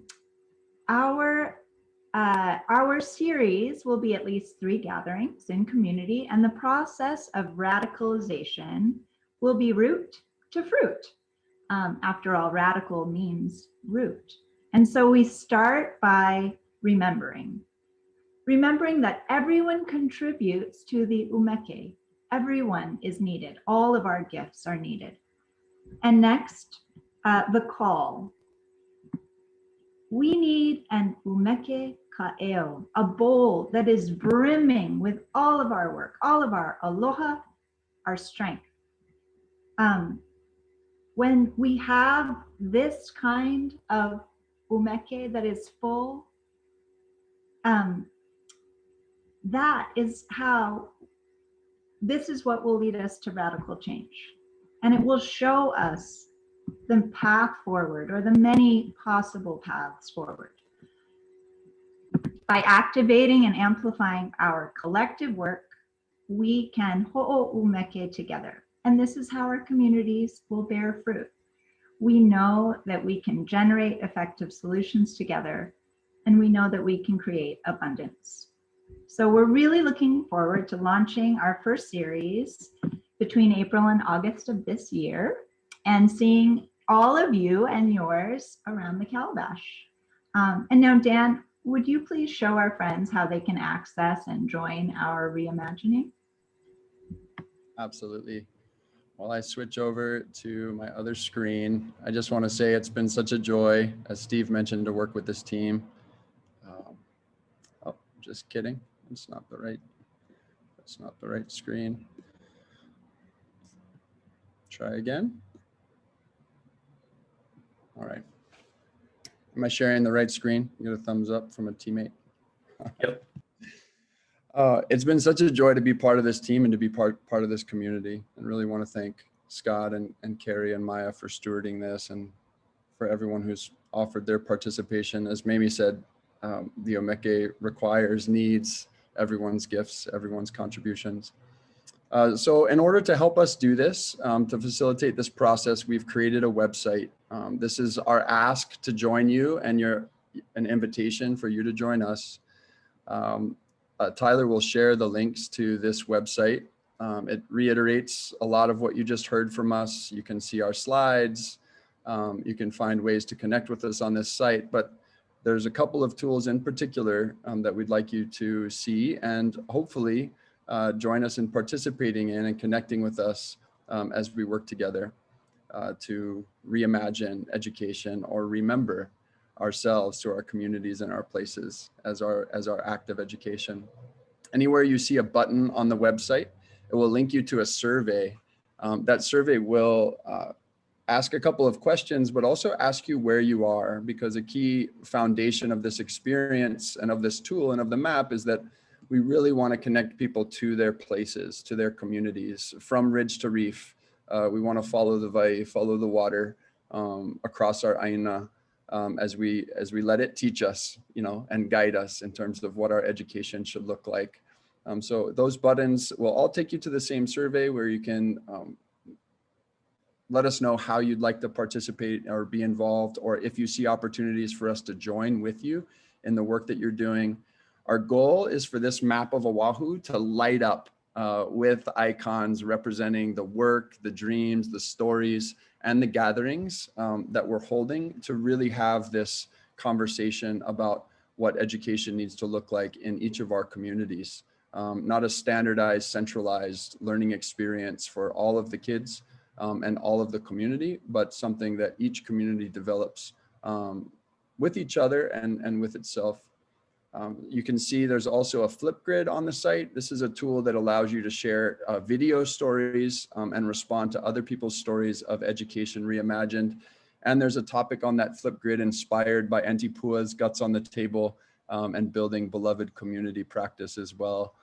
series will be at least 3 gatherings in community, and the process of radicalization will be root to fruit. After all, radical means root. And so we start by remembering that everyone contributes to the umeke. Everyone is needed. All of our gifts are needed. And next, the call. We need an umeke ka'eo, a bowl that is brimming with all of our work, all of our aloha, our strength. When we have this kind of umeke that is full, this is what will lead us to radical change. And it will show us the path forward, or the many possible paths forward. By activating and amplifying our collective work, we can ho'o umeke together. And this is how our communities will bear fruit. We know that we can generate effective solutions together, and we know that we can create abundance. So we're really looking forward to launching our first series between April and August of this year, and seeing all of you and yours around the calabash. And now, Dan, would you please show our friends how they can access and join our Reimagining? Absolutely. While I switch over to my other screen, I just want to say it's been such a joy, as Steve mentioned, to work with this team. Oh, just kidding. That's not the right screen. Try again. All right. Am I sharing the right screen? You get a thumbs up from a teammate. Yep. It's been such a joy to be part of this team and to be part of this community, and really want to thank Scott and Kerrie and Maya for stewarding this, and for everyone who's offered their participation. As Mamie said, the Omeke needs everyone's gifts, everyone's contributions. So in order to help us do this, to facilitate this process, we've created a website. This is our ask to join you, and an invitation for you to join us. Tyler will share the links to this website. It reiterates a lot of what you just heard from us. You can see our slides. You can find ways to connect with us on this site, but there's a couple of tools in particular that we'd like you to see, and hopefully join us in participating in and connecting with us as we work together to reimagine education, or remember ourselves to our communities and our places as our active education. Anywhere you see a button on the website, it will link you to a survey. That survey will ask a couple of questions, but also ask you where you are, because a key foundation of this experience and of this tool and of the map is that we really want to connect people to their places, to their communities, from ridge to reef. We want to follow the vai, follow the water across our aina as we let it teach us, and guide us in terms of what our education should look like. So those buttons will all take you to the same survey, where you can let us know how you'd like to participate or be involved, or if you see opportunities for us to join with you in the work that you're doing. Our goal is for this map of Oahu to light up with icons representing the work, the dreams, the stories, and the gatherings that we're holding, to really have this conversation about what education needs to look like in each of our communities. Not a standardized, centralized learning experience for all of the kids and all of the community, but something that each community develops with each other and with itself. You can see there's also a Flipgrid on the site. This is a tool that allows you to share video stories and respond to other people's stories of education reimagined. And there's a topic on that Flipgrid inspired by Auntie Pua's Guts on the Table and building beloved community practice as well.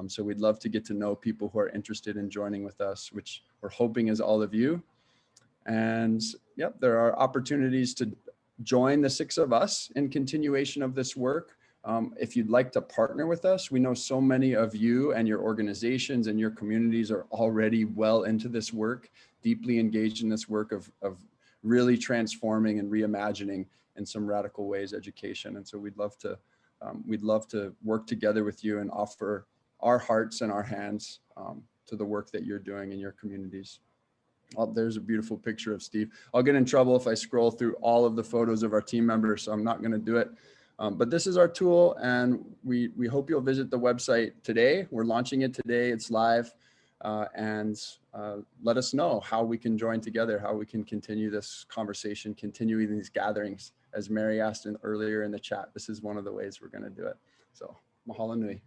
So we'd love to get to know people who are interested in joining with us, which we're hoping is all of you. And yep, there are opportunities to join the 6 of us in continuation of this work. If you'd like to partner with us, we know so many of you and your organizations and your communities are already well into this work, deeply engaged in this work of really transforming and reimagining in some radical ways education. And so we'd love to work together with you and offer our hearts and our hands to the work that you're doing in your communities. Oh, there's a beautiful picture of Steve. I'll get in trouble if I scroll through all of the photos of our team members, so I'm not going to do it. But this is our tool, and we hope you'll visit the website today. We're launching it today. It's live, and let us know how we can join together, how we can continue this conversation, continuing these gatherings. As Mary asked earlier in the chat, this is one of the ways we're going to do it. So mahalo nui.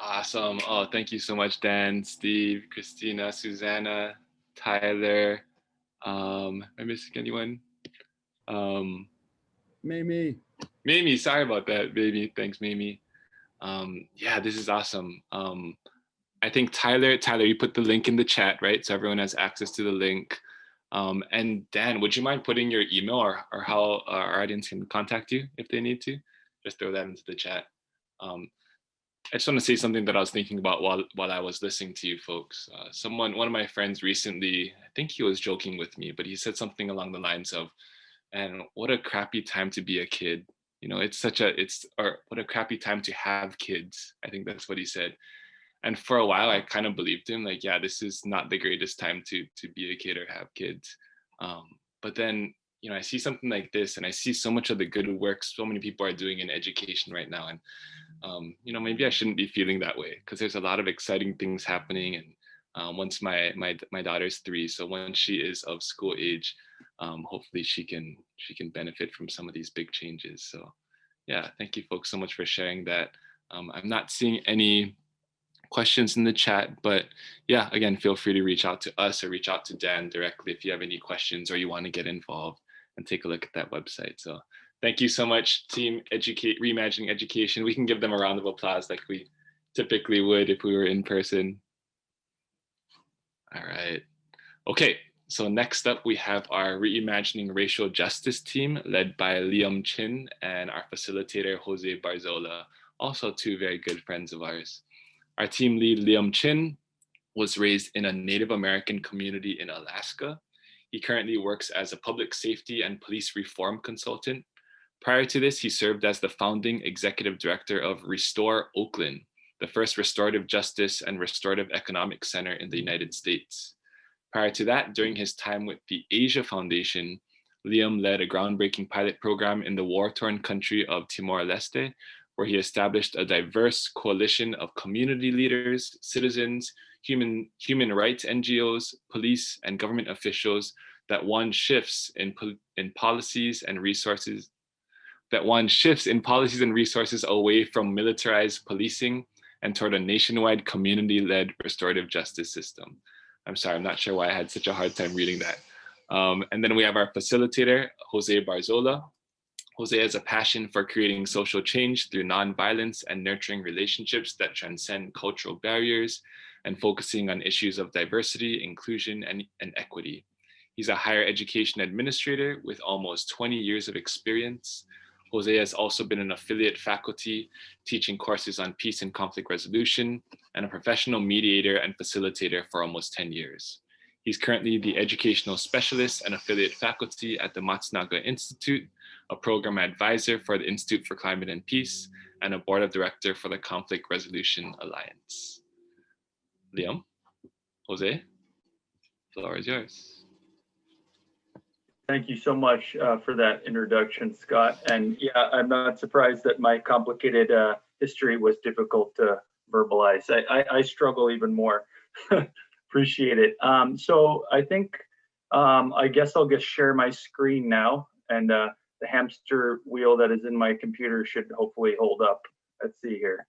Awesome. Oh, thank you so much, Dan, Steve, Christina, Susanna, Tyler. Am I missing anyone? Mamie, sorry about that, baby. Thanks, Mamie. Yeah, this is awesome. I think Tyler, you put the link in the chat, right? So everyone has access to the link. And Dan, would you mind putting your email or how our audience can contact you if they need to? Just throw that into the chat. I just want to say something that I was thinking about while I was listening to you folks. One of my friends recently, I think he was joking with me, but he said something along the lines of, and what a crappy time to be a kid. You know, or what a crappy time to have kids. I think that's what he said. And for a while, I kind of believed him, like, yeah, this is not the greatest time to be a kid or have kids. But then, you know, I see something like this and I see so much of the good work so many people are doing in education right now. And, you know, maybe I shouldn't be feeling that way because there's a lot of exciting things happening. And once my daughter's 3, so once she is of school age, hopefully she can benefit from some of these big changes. So yeah, thank you folks so much for sharing that. I'm not seeing any questions in the chat, but yeah, again, feel free to reach out to us or reach out to Dan directly if you have any questions or you want to get involved and take a look at that website. So thank you so much, team Reimagining Education. We can give them a round of applause like we typically would if we were in person. All right. Okay, so next up we have our Reimagining Racial Justice team led by Liam Chin and our facilitator, Jose Barzola, also 2 very good friends of ours. Our team lead, Liam Chin, was raised in a Native American community in Alaska. He currently works as a public safety and police reform consultant. Prior to this, he served as the founding executive director of Restore Oakland, the first restorative justice and restorative economic center in the United States. Prior to that, during his time with the Asia Foundation, Liam led a groundbreaking pilot program in the war-torn country of Timor-Leste, where he established a diverse coalition of community leaders, citizens, human rights NGOs, police, and government officials that won shifts in policies and resources away from militarized policing and toward a nationwide community-led restorative justice system. I'm sorry, I'm not sure why I had such a hard time reading that. And then we have our facilitator, Jose Barzola. Jose has a passion for creating social change through nonviolence and nurturing relationships that transcend cultural barriers and focusing on issues of diversity, inclusion, and equity. He's a higher education administrator with almost 20 years of experience. Jose has also been an affiliate faculty teaching courses on peace and conflict resolution and a professional mediator and facilitator for almost 10 years. He's currently the educational specialist and affiliate faculty at the Matsunaga Institute, a program advisor for the Institute for Climate and Peace, and a board of director for the Conflict Resolution Alliance. Liam, Jose, the floor is yours. Thank you so much for that introduction, Scott. And yeah, I'm not surprised that my complicated history was difficult to verbalize. I struggle even more. Appreciate it. So I think, I guess I'll just share my screen now, and the hamster wheel that is in my computer should hopefully hold up. Let's see here.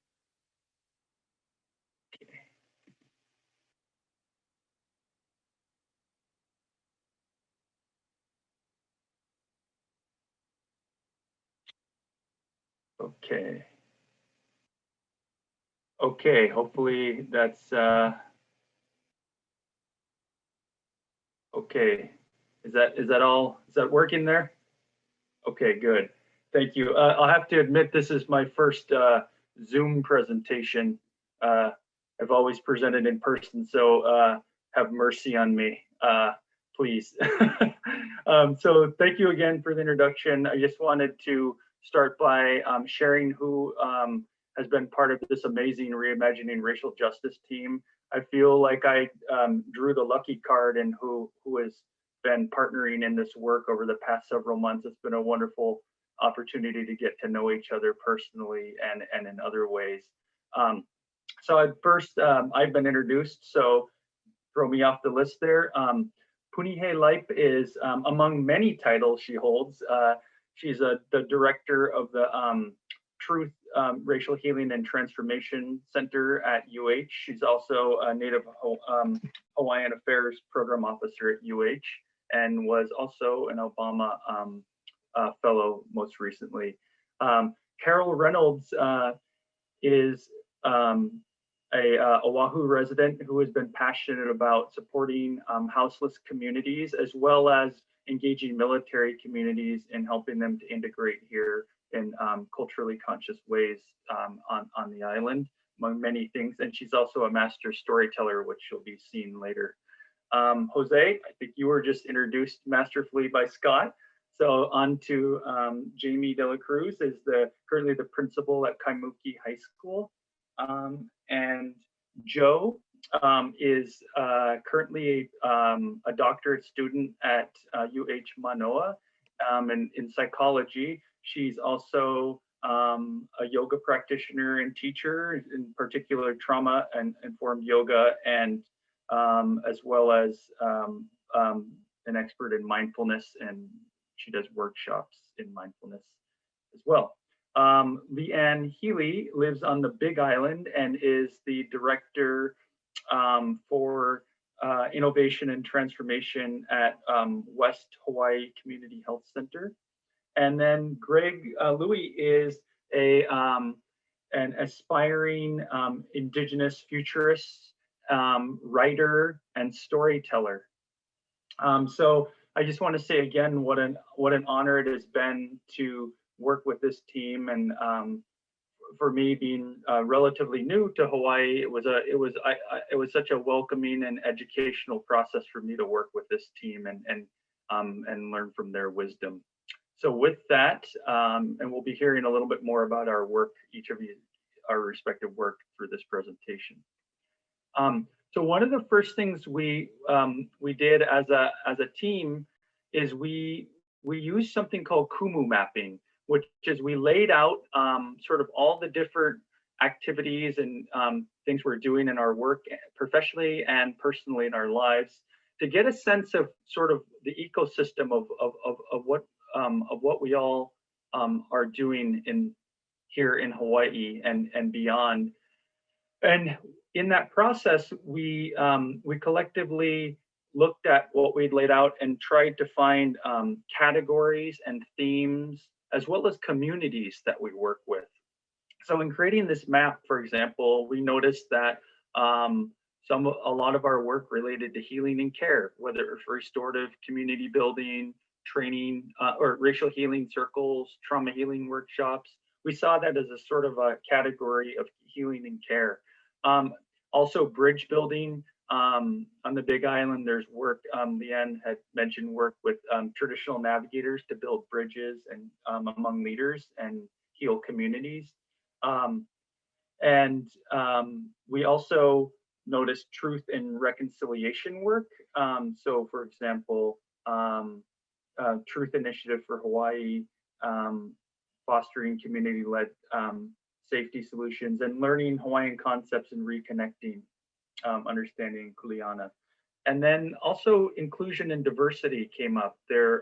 Okay. Okay, hopefully that's okay. Is that all? Is that working there? Okay, good. Thank you. I'll have to admit this is my first Zoom presentation. I've always presented in person, so have mercy on me, please. So thank you again for the introduction. I just wanted to start by sharing who has been part of this amazing Reimagining Racial Justice team. I feel like I drew the lucky card and who has been partnering in this work over the past several months. It's been a wonderful opportunity to get to know each other personally and in other ways. So at first, I've been introduced, so throw me off the list there. Punihe Leip is, among many titles she holds, she's the director of the Truth, Racial Healing and Transformation Center at UH. She's also a Native Hawaiian Affairs Program Officer at UH and was also an Obama fellow most recently. Carol Reynolds is a Oahu resident who has been passionate about supporting houseless communities as well as engaging military communities and helping them to integrate here in culturally conscious ways on the island, among many things. And she's also a master storyteller, which you'll be seeing later. Jose, I think you were just introduced masterfully by Scott. So on to Jamie De La Cruz is currently the principal at Kaimuki High School. And Joe is currently a doctorate student at UH Mānoa and in psychology. She's also a yoga practitioner and teacher, in particular trauma and informed yoga, and as well as an expert in mindfulness, and she does workshops in mindfulness as well. Leanne Healy lives on the Big Island and is the director for innovation and transformation at West Hawaii Community Health Center. And then Greg Louie is an aspiring Indigenous futurist, writer, and storyteller. So I just want to say again what an honor it has been to work with this team, and for me being relatively new to Hawaii, it was such a welcoming and educational process for me to work with this team and learn from their wisdom. So with that, and we'll be hearing a little bit more about our work, each of you, our respective work through this presentation. So one of the first things we did as a team is we used something called Kumu Mapping, which is we laid out sort of all the different activities and things we're doing in our work professionally and personally in our lives to get a sense of sort of the ecosystem of what we all are doing here in Hawaii and beyond. And in that process, we collectively looked at what we'd laid out and tried to find categories and themes, as well as communities that we work with. So in creating this map, for example, we noticed that a lot of our work related to healing and care, whether it was restorative community building, training, or racial healing circles, trauma healing workshops. We saw that as a sort of a category of healing and care. Also bridge building on the Big Island, there's work, Leanne had mentioned work with traditional navigators to build bridges and among leaders and heal communities. We also noticed truth and reconciliation work. So for example, Truth Initiative for Hawaii, fostering community-led safety solutions, and learning Hawaiian concepts and reconnecting, understanding kuleana. And then also inclusion and diversity came up there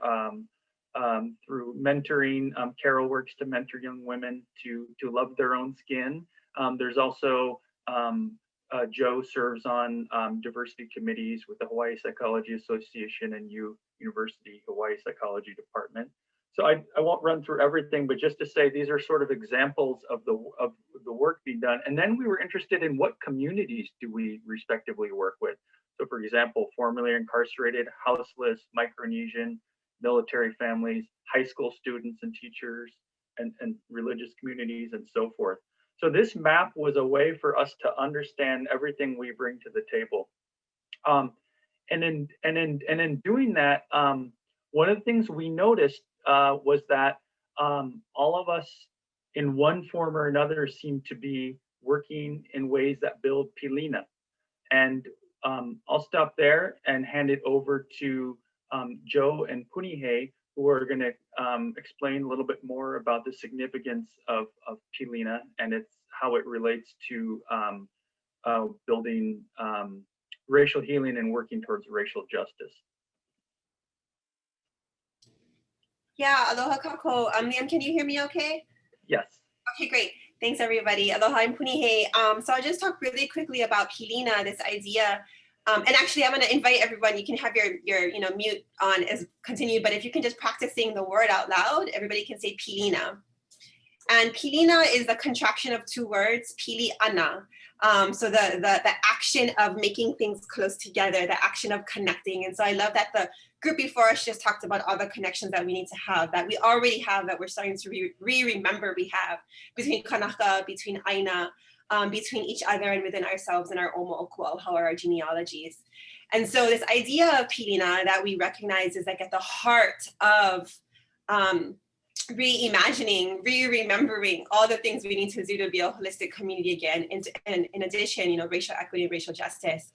through mentoring. Carol works to mentor young women to love their own skin. There's also Joe serves on diversity committees with the Hawaii Psychology Association and University Hawaii Psychology Department. So I won't run through everything, but just to say these are sort of examples of the work being done. And then we were interested in what communities do we respectively work with. So for example, formerly incarcerated, houseless, Micronesian, military families, high school students and teachers, and religious communities, and so forth. So this map was a way for us to understand everything we bring to the table. And in doing that, one of the things we noticed was that all of us in one form or another seem to be working in ways that build pilina. And I'll stop there and hand it over to Joe and Punihei, who are going to explain a little bit more about the significance of pilina and how it relates to building racial healing and working towards racial justice. Yeah, aloha kako. Liam, can you hear me okay? Yes. Okay, great. Thanks, everybody. Aloha, I'm Punihei. So I'll just talk really quickly about pilina, this idea. And actually, I'm going to invite everyone. You can have your mute on as continued, but if you can just practice saying the word out loud, everybody can say pilina. And pilina is the contraction of two words, pili ana. So the action of making things close together, the action of connecting. And so I love that the group before us just talked about all the connections that we need to have, that we already have, that we're starting to remember we have between kanaka, between aina, between each other and within ourselves and our omo okuo, how are our genealogies. And so this idea of pilina that we recognize is like at the heart of reimagining, remembering all the things we need to do to be a holistic community again. And in addition, racial equity and racial justice.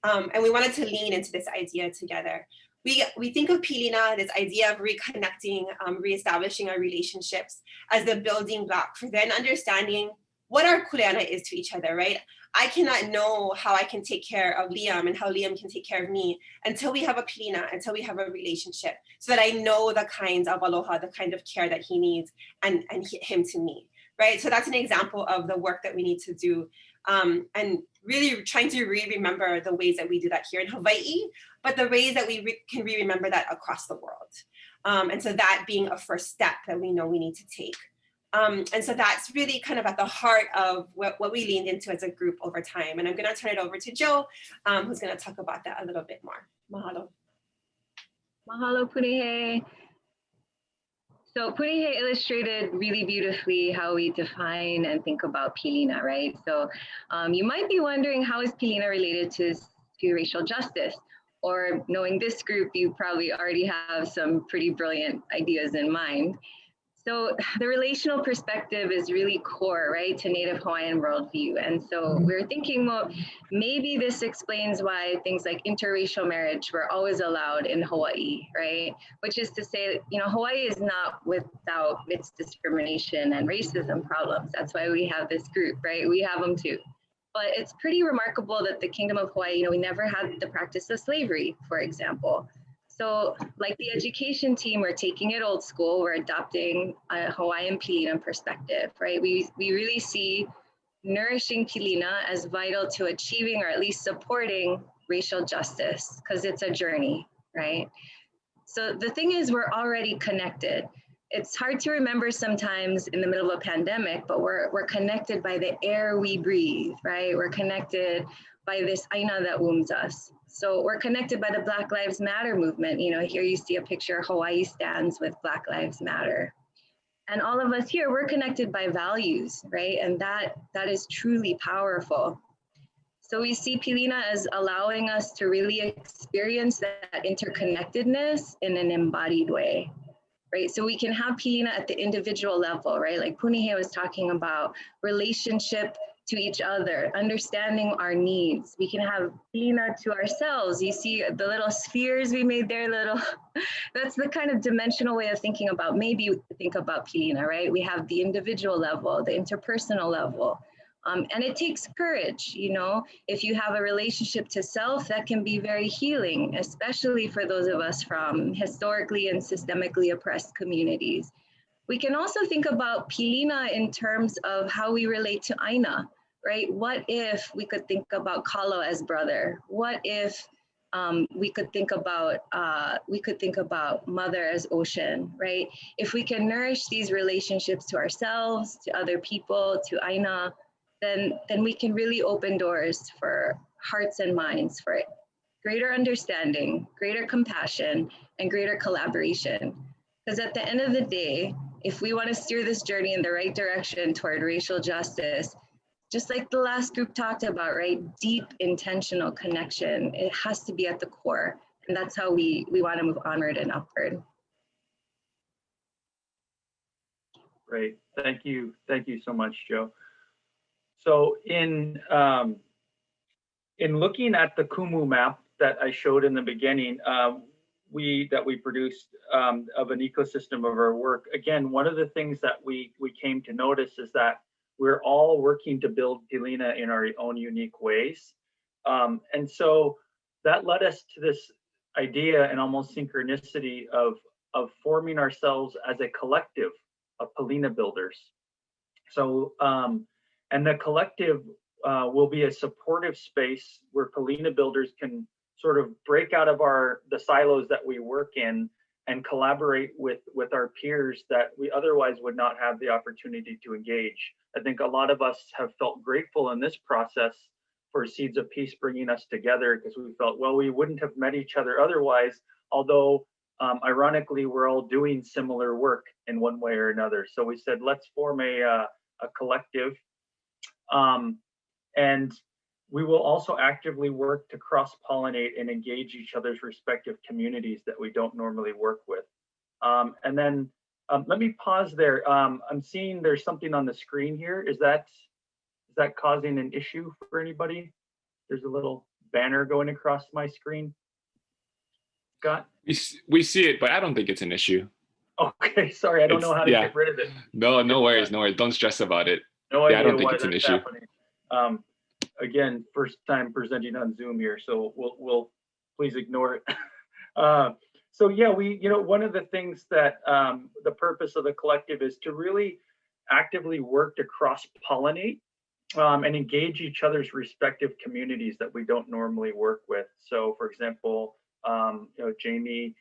And we wanted to lean into this idea together. We think of pilina, this idea of reconnecting, reestablishing our relationships as the building block for then understanding what our kuleana is to each other, right? I cannot know how I can take care of Liam and how Liam can take care of me until we have a pilina, until we have a relationship, so that I know the kinds of aloha, the kind of care that he needs and him to me, right? So that's an example of the work that we need to do, and really trying to remember the ways that we do that here in Hawaii, but the ways that we can remember that across the world. And so that being a first step that we know we need to take. And so that's really kind of at the heart of what we leaned into as a group over time. And I'm going to turn it over to Joe, who's going to talk about that a little bit more. Mahalo. Mahalo, Punihei. So Punihei illustrated really beautifully how we define and think about pilina, right? So you might be wondering, how is pilina related to racial justice? Or knowing this group, you probably already have some pretty brilliant ideas in mind. So the relational perspective is really core, right, to Native Hawaiian worldview. And so we're thinking, well, maybe this explains why things like interracial marriage were always allowed in Hawaii, right? Which is to say, Hawaii is not without its discrimination and racism problems. That's why we have this group, right? We have them too. But it's pretty remarkable that the Kingdom of Hawaii, we never had the practice of slavery, for example. So like the education team, we're taking it old school. We're adopting a Hawaiian pilina perspective, right? We really see nourishing pilina as vital to achieving or at least supporting racial justice, because it's a journey, right? So the thing is, we're already connected. It's hard to remember sometimes in the middle of a pandemic, but we're connected by the air we breathe, right? We're connected by this aina that wombs us. So we're connected by the Black Lives Matter movement. Here you see a picture, Hawaii stands with Black Lives Matter. And all of us here, we're connected by values, right? And that is truly powerful. So we see pilina as allowing us to really experience that interconnectedness in an embodied way, right? So we can have pilina at the individual level, right? Like Punihei was talking about relationship to each other, understanding our needs. We can have pilina to ourselves. You see the little spheres we made there, that's the kind of dimensional way of thinking about, maybe think about pilina, right? We have the individual level, the interpersonal level. And it takes courage, you know, if you have a relationship to self, that can be very healing, especially for those of us from historically and systemically oppressed communities. We can also think about pilina in terms of how we relate to aina, right? What if we could think about kalo as brother? What if we could think about mother as ocean, right? If we can nourish these relationships to ourselves, to other people, to aina, then we can really open doors for hearts and minds for greater understanding, greater compassion, and greater collaboration. Because at the end of the day, if we want to steer this journey in the right direction toward racial justice, just like the last group talked about, right? Deep intentional connection, it has to be at the core. And that's how we want to move onward and upward. Great, thank you so much, Joe. So in looking at the Kumu map that I showed in the beginning, that we produced of an ecosystem of our work, again, one of the things that we came to notice is that we're all working to build pilina in our own unique ways. And so that led us to this idea and almost synchronicity of forming ourselves as a collective of pilina builders. So, and the collective will be a supportive space where pilina builders can sort of break out of the silos that we work in and collaborate with our peers that we otherwise would not have the opportunity to engage. I think a lot of us have felt grateful in this process for Cieds of Peace bringing us together, because we felt, well, we wouldn't have met each other otherwise, although ironically, we're all doing similar work in one way or another. So we said, let's form a collective. And we will also actively work to cross-pollinate and engage each other's respective communities that we don't normally work with. And then let me pause there. I'm seeing there's something on the screen here. Is that causing an issue for anybody? There's a little banner going across my screen. Scott? We see it, but I don't think it's an issue. Okay, sorry, I don't know how to get rid of it. No worries. Don't stress about it. No idea I don't think it's an issue. Happening. Again, first time presenting on Zoom here, so we'll please ignore it. So yeah, one of the things that the purpose of the collective is to really actively work to cross-pollinate and engage each other's respective communities that we don't normally work with. So for example, Jamie,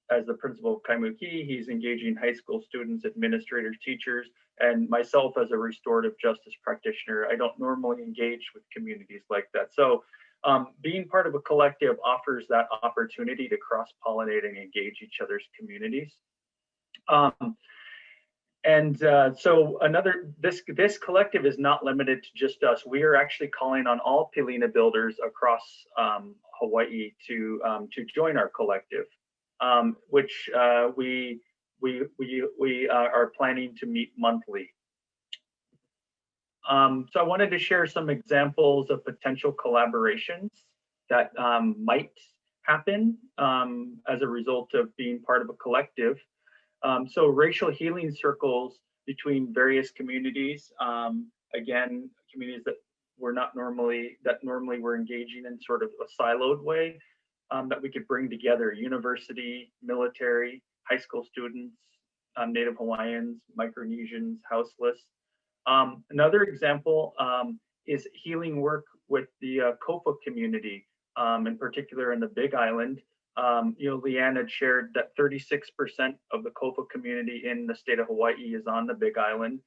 as the principal of Kaimuki, he's engaging high school students, administrators, teachers, and myself as a restorative justice practitioner. I don't normally engage with communities like that. So being part of a collective offers that opportunity to cross-pollinate and engage each other's communities. So this collective is not limited to just us. We are actually calling on all pilina builders across Hawaii to join our collective, which we are planning to meet monthly. So I wanted to share some examples of potential collaborations that might happen as a result of being part of a collective. So racial healing circles between various communities, again, communities that normally we're engaging in sort of a siloed way, that we could bring together: university, military, high school students, Native Hawaiians, Micronesians, houseless. Another example is healing work with the Kofa community, in particular in the Big Island. Leanne had shared that 36% of the Kofa community in the state of Hawaii is on the Big Island.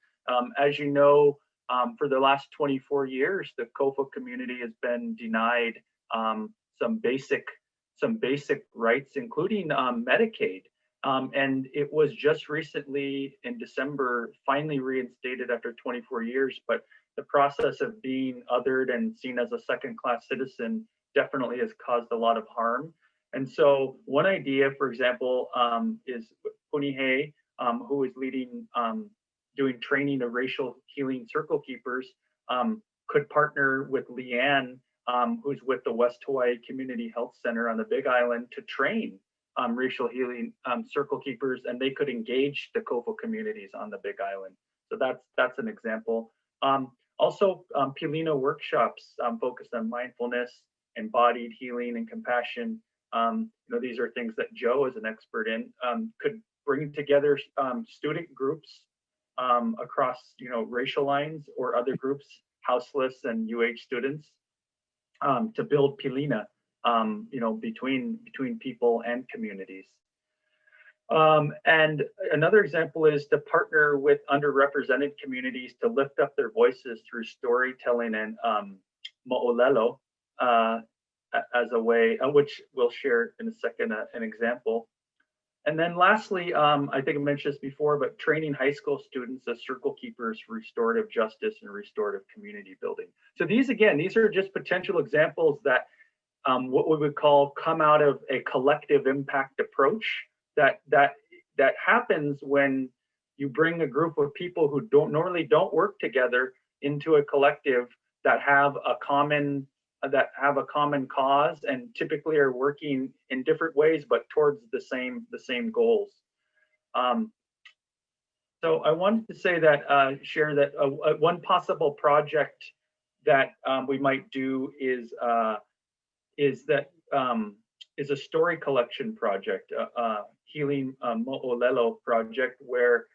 As you know, for the last 24 years, the Kofa community has been denied some basic rights, including Medicaid. And it was just recently in December finally reinstated after 24 years, but the process of being othered and seen as a second-class citizen definitely has caused a lot of harm. And so one idea, for example, is Punihei, who is leading doing training of racial healing circle keepers, could partner with Leanne, who's with the West Hawaii Community Health Center on the Big Island, to train racial healing circle keepers, and they could engage the Kofa communities on the Big Island. So that's an example. Also, Pilina workshops focused on mindfulness, embodied healing, and compassion. These are things that Joe is an expert in. Could bring together student groups across racial lines or other groups, houseless and UH students, to build Pilina, between people and communities. And another example is to partner with underrepresented communities to lift up their voices through storytelling and mo'olelo as a way, which we'll share in a second an example. And then lastly, I think I mentioned this before, but training high school students as circle keepers for restorative justice and restorative community building. So these are just potential examples that what we would call come out of a collective impact approach that happens when you bring a group of people who normally don't work together into a collective that have a common cause, and typically are working in different ways but towards the same goals. So I wanted to say that share that one possible project that we might do is a story collection project, healing mo'olelo project, where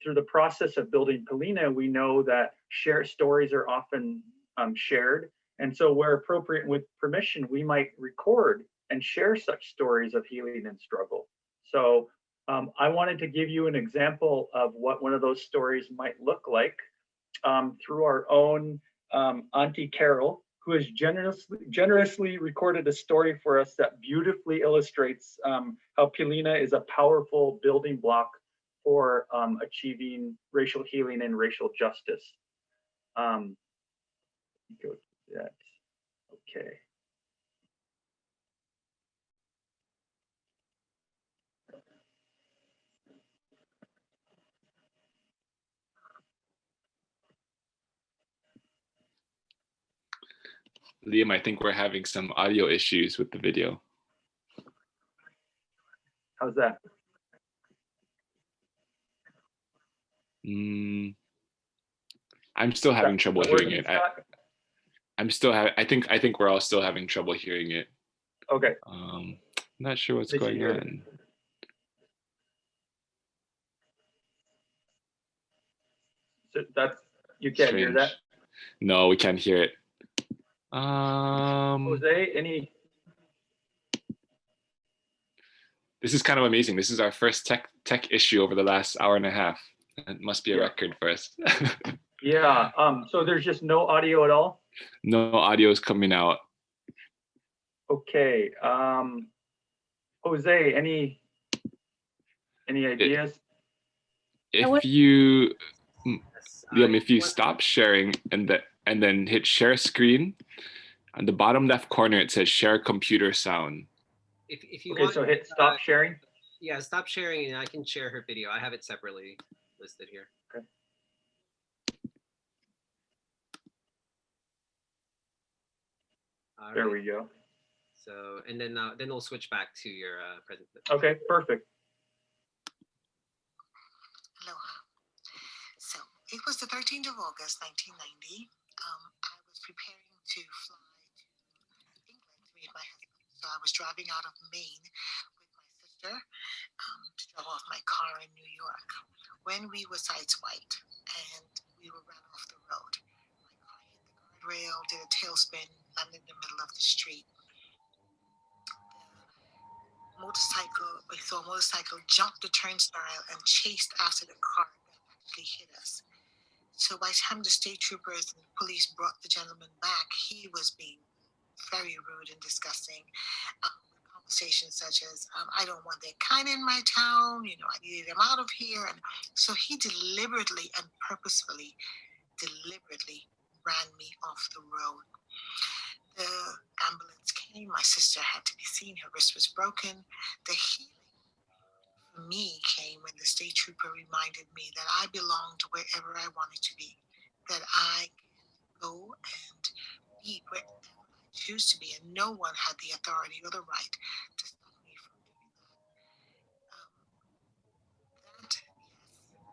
through the process of building Pilina, we know that stories are often shared. And so where appropriate with permission, we might record and share such stories of healing and struggle. So I wanted to give you an example of what one of those stories might look like through our own Auntie Carol, who has generously recorded a story for us that beautifully illustrates how Pilina is a powerful building block for achieving racial healing and racial justice. Go to that. Okay. Liam, I think we're having some audio issues with the video. How's that? I'm still having trouble hearing it. I think we're all still having trouble hearing it. Okay. I'm not sure what's going on. So you can't hear that? No, we can't hear it. Jose, any? This is kind of amazing. This is our first tech issue over the last hour and a half. It must be a record for us. Yeah. So there's just no audio at all? No audio is coming out. Okay. Jose, any ideas? If you, Liam, if you stop sharing and then hit share screen, on the bottom left corner it says share computer sound. If you okay, so hit stop sharing. Yeah, stop sharing, and I can share her video. I have it separately listed here. Okay. There we go. So, and then we'll switch back to your presentation. Okay, perfect. Aloha. So it was the 13th of August, 1990. I was preparing to fly to England to meet my husband. So I was driving out of Maine with my sister to drop off my car in New York when we were sideswiped and we were run off the road. My car hit the guardrail, did a tailspin, landed in the middle of the street. We saw a motorcycle jump the turnstile and chased after the car that actually hit us. So by the time the state troopers and the police brought the gentleman back, he was being very rude and disgusting. Conversations such as, I don't want that kind in my town, I needed him out of here. And so he deliberately and purposefully ran me off the road. The ambulance came, my sister had to be seen, her wrist was broken. The healing for for me came when the state trooper reminded me that I belonged wherever I wanted to be, that I can go and be wherever I choose to be, and no one had the authority or the right to stop me from doing that. That, yes,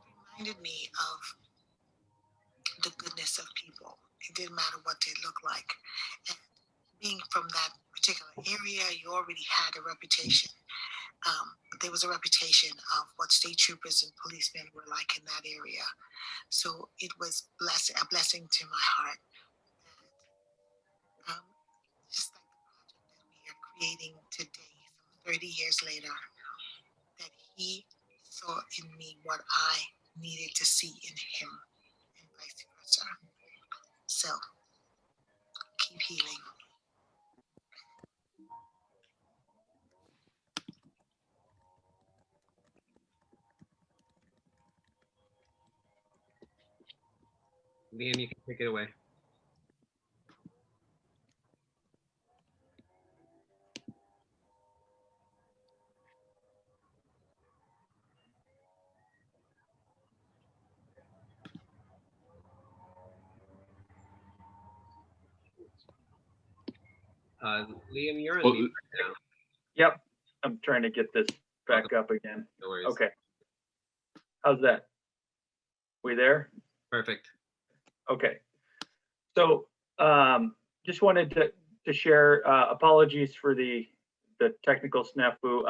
it reminded me of the goodness of people. It didn't matter what they looked like. And being from that particular area, you already had a reputation. There was a reputation of what state troopers and policemen were like in that area. So it was a blessing to my heart. Just like the project that we are creating today, some 30 years later, that he saw in me what I needed to see in him, and vice versa. So keep healing. Liam, you can take it away. Liam, you're on mute right now. Yep, I'm trying to get this back up again. No worries. Okay. How's that? We there? Perfect. Okay. So just wanted to share apologies for the technical snafu.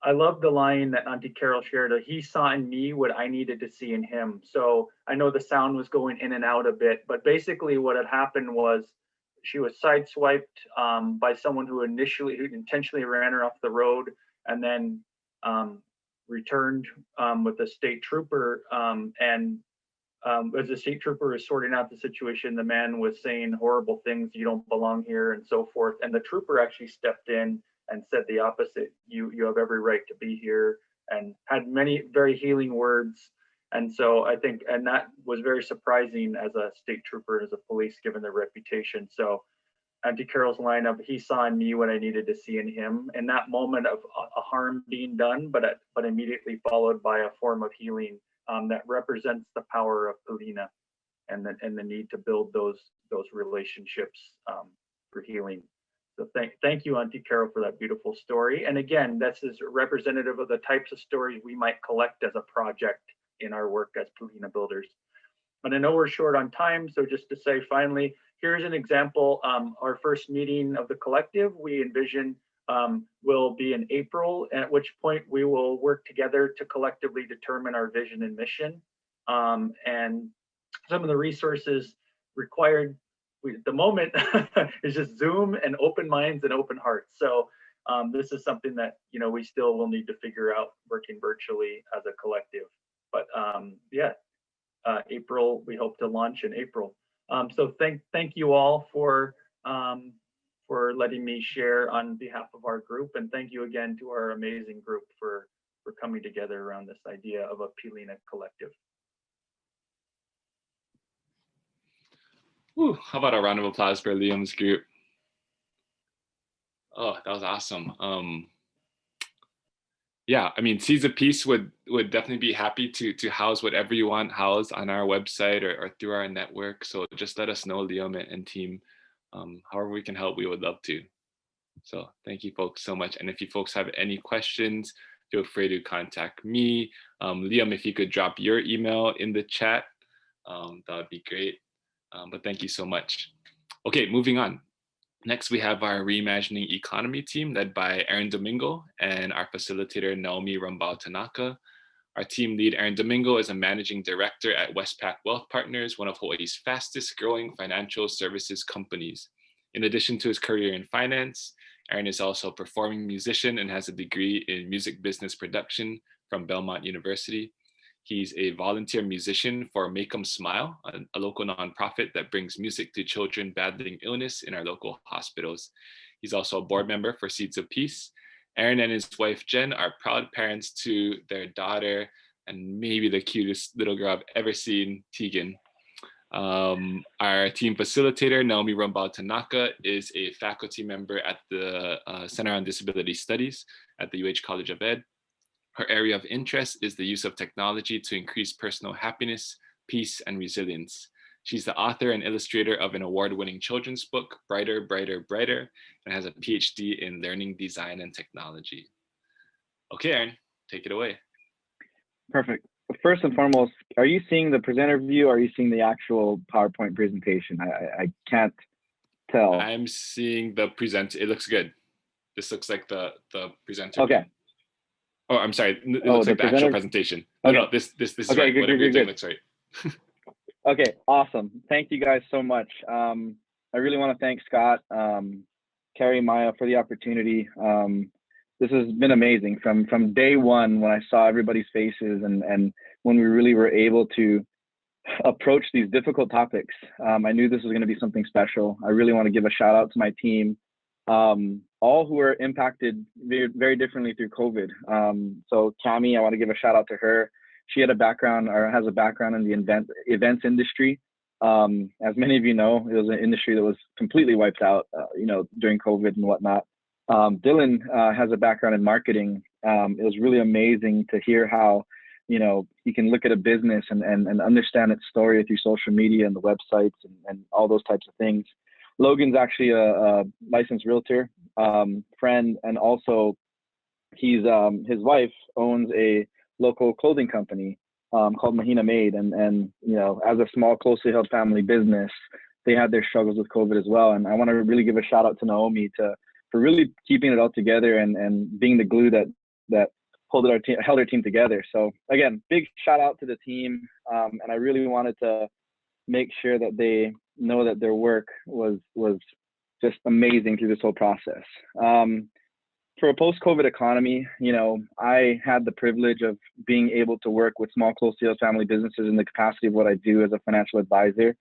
I love the line that Auntie Carol shared. He saw in me what I needed to see in him. So I know the sound was going in and out a bit, but basically what had happened was she was sideswiped by someone who intentionally ran her off the road, and then returned with a state trooper. As the state trooper was sorting out the situation, the man was saying horrible things, "You don't belong here," and so forth. And the trooper actually stepped in and said the opposite. You have every right to be here," and had many very healing words. And so I think, and that was very surprising as a state trooper, as a police, given their reputation. So Auntie Carol's line of "he saw in me what I needed to see in him," in that moment of a harm being done, but immediately followed by a form of healing that represents the power of Pilina and the need to build those relationships for healing. So thank you, Auntie Carol, for that beautiful story. And again, this is representative of the types of stories we might collect as a project in our work as Pilina builders. But I know we're short on time, so just to say finally, here's an example. Our first meeting of the collective we envision will be in April, at which point we will work together to collectively determine our vision and mission. And some of the resources required at the moment is just Zoom and open minds and open hearts. So this is something that we still will need to figure out working virtually as a collective. But yeah, April, we hope to launch in April. So thank you all for letting me share on behalf of our group, and thank you again to our amazing group for coming together around this idea of a Pilina collective. Whew, how about a round of applause for Liam's group? Oh, that was awesome. Yeah, I mean, Seeds of Peace would definitely be happy to house whatever you want housed on our website or through our network. So just let us know, Liam and team. However we can help, we would love to. So thank you folks so much. And if you folks have any questions, feel free to contact me. Liam, if you could drop your email in the chat, that would be great. But thank you so much. Okay, moving on. Next, we have our Reimagining Economy team led by Aaron Domingo and our facilitator, Naomi Rambao Tanaka. Our team lead, Aaron Domingo, is a managing director at Westpac Wealth Partners, one of Hawaii's fastest growing financial services companies. In addition to his career in finance, Aaron is also a performing musician and has a degree in music business production from Belmont University. He's a volunteer musician for Make 'em Smile, a local nonprofit that brings music to children battling illness in our local hospitals. He's also a board member for Cities of Peace. Aaron and his wife, Jen, are proud parents to their daughter and maybe the cutest little girl I've ever seen, Tegan. Our team facilitator, Naomi Rambao Tanaka, is a faculty member at the Center on Disability Studies at the UH College of Ed. Her area of interest is the use of technology to increase personal happiness, peace, and resilience. She's the author and illustrator of an award-winning children's book, Brighter, Brighter, Brighter, and has a PhD in learning, design, and technology. Okay, Aaron, take it away. Perfect. First and foremost, are you seeing the presenter view or are you seeing the actual PowerPoint presentation? I can't tell. I'm seeing the present. It looks good. This looks like the presenter. Okay. Oh, I'm sorry. It looks like the actual presentation. Okay. No, this is Okay, right. good, Whatever good, you're doing good. looks right. Okay, awesome. Thank you guys so much. I really want to thank Scott, Kerrie, Maya for the opportunity. This has been amazing from day one when I saw everybody's faces and when we really were able to approach these difficult topics. I knew this was going to be something special. I really want to give a shout out to my team, all who were impacted very, very differently through COVID. So Cami, I want to give a shout out to her. She had a background or has a background in the events industry. As many of you know, it was an industry that was completely wiped out, during COVID and whatnot. Dylan has a background in marketing. It was really amazing to hear how, he can look at a business and understand its story through social media and the websites and all those types of things. Logan's actually a licensed realtor, friend, and also his wife owns a local clothing company called Mahina Made, and as a small, closely held family business, they had their struggles with COVID as well. And I want to really give a shout out to Naomi for really keeping it all together and being the glue that held our team together. So again, big shout out to the team, and I really wanted to make sure that they know that their work was just amazing through this whole process. For a post-COVID economy, I had the privilege of being able to work with small, closely held family businesses in the capacity of what I do as a financial advisor.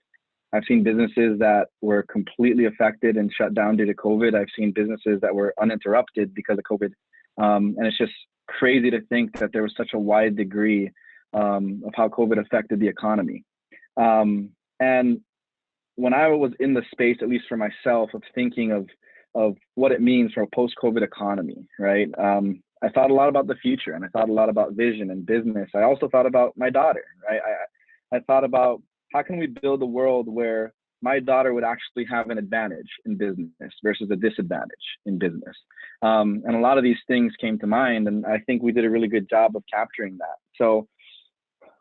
I've seen businesses that were completely affected and shut down due to COVID. I've seen businesses that were uninterrupted because of COVID. And it's just crazy to think that there was such a wide degree of how COVID affected the economy. And when I was in the space, at least for myself, of thinking of what it means for a post-COVID economy, right? I thought a lot about the future, and I thought a lot about vision and business. I also thought about my daughter, right? I thought about how can we build a world where my daughter would actually have an advantage in business versus a disadvantage in business. And a lot of these things came to mind, and I think we did a really good job of capturing that. So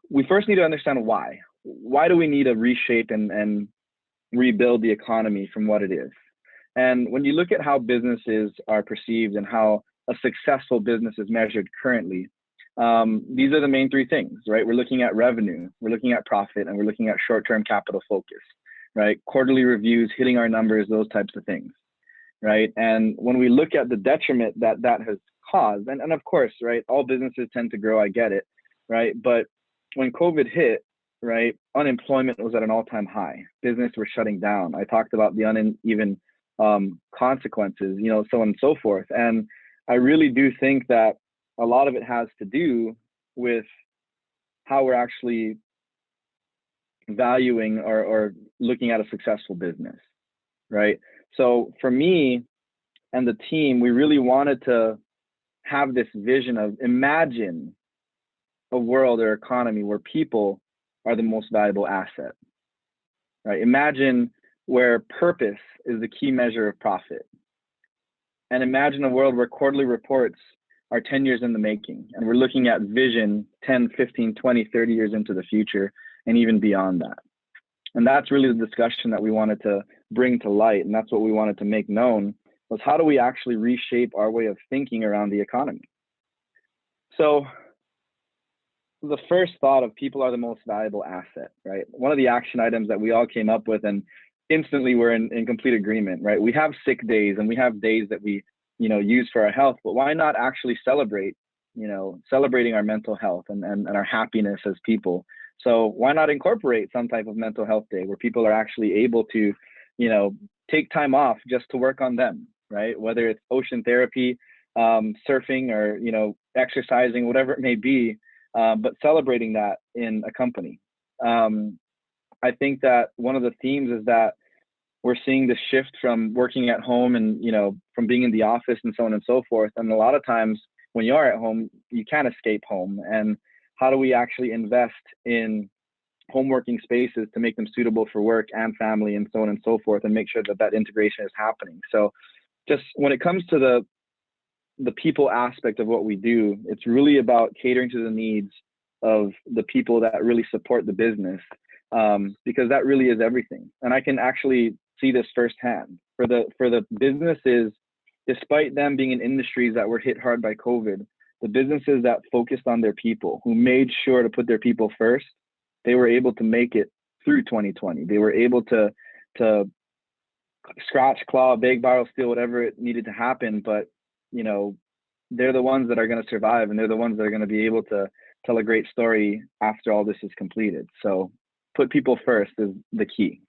we first need to understand why. Why do we need to reshape and rebuild the economy from what it is? And when you look at how businesses are perceived and how a successful business is measured currently, these are the main three things, right? We're looking at revenue, we're looking at profit, and we're looking at short-term capital focus, right? Quarterly reviews, hitting our numbers, those types of things, right? And when we look at the detriment that has caused, and of course, right, all businesses tend to grow, I get it, right? But when COVID hit, right, unemployment was at an all-time high. Business were shutting down. I talked about the uneven consequences, so on and so forth. And I really do think that a lot of it has to do with how we're actually valuing or looking at a successful business, right? So for me and the team, we really wanted to have this vision of imagine a world or economy where people are the most valuable asset, right? Imagine where purpose is the key measure of profit. And imagine a world where quarterly reports are 10 years in the making, and we're looking at vision 10, 15, 20, 30 years into the future, and even beyond that. And that's really the discussion that we wanted to bring to light, and that's what we wanted to make known, was how do we actually reshape our way of thinking around the economy? So the first thought of people are the most valuable asset, right? One of the action items that we all came up with, and instantly we're in complete agreement, right? We have sick days and we have days that we, use for our health, but why not actually celebrating our mental health and our happiness as people? So why not incorporate some type of mental health day where people are actually able to, take time off just to work on them, right? Whether it's ocean therapy, surfing, or, exercising, whatever it may be, but celebrating that in a company. I think that one of the themes is that we're seeing the shift from working at home and, from being in the office and so on and so forth. And a lot of times when you are at home, you can't escape home. And how do we actually invest in home working spaces to make them suitable for work and family and so on and so forth, and make sure that that integration is happening. So just when it comes to the people aspect of what we do, it's really about catering to the needs of the people that really support the business, because that really is everything. And I can actually see this firsthand for the businesses, despite them being in industries that were hit hard by COVID, the businesses that focused on their people, who made sure to put their people first, they were able to make it through 2020. They were able to scratch, claw, beg, borrow, steal, whatever it needed to happen. But, you know, they're the ones that are going to survive, and they're the ones that are going to be able to tell a great story after all this is completed. So put people first is the key.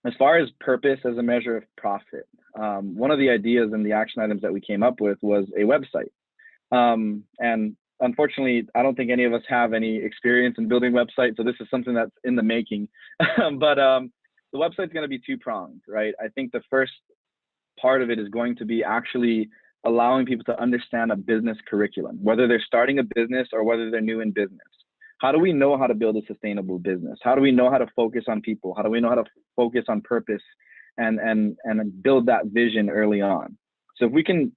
As far as purpose as a measure of profit, one of the ideas and the action items that we came up with was a website. And unfortunately, I don't think any of us have any experience in building websites, so this is something that's in the making. But the website's going to be two-pronged, right? I think the first part of it is going to be actually allowing people to understand a business curriculum, whether they're starting a business or whether they're new in business. How do we know how to build a sustainable business? How do we know how to focus on people? How do we know how to focus on purpose and build that vision early on? So if we can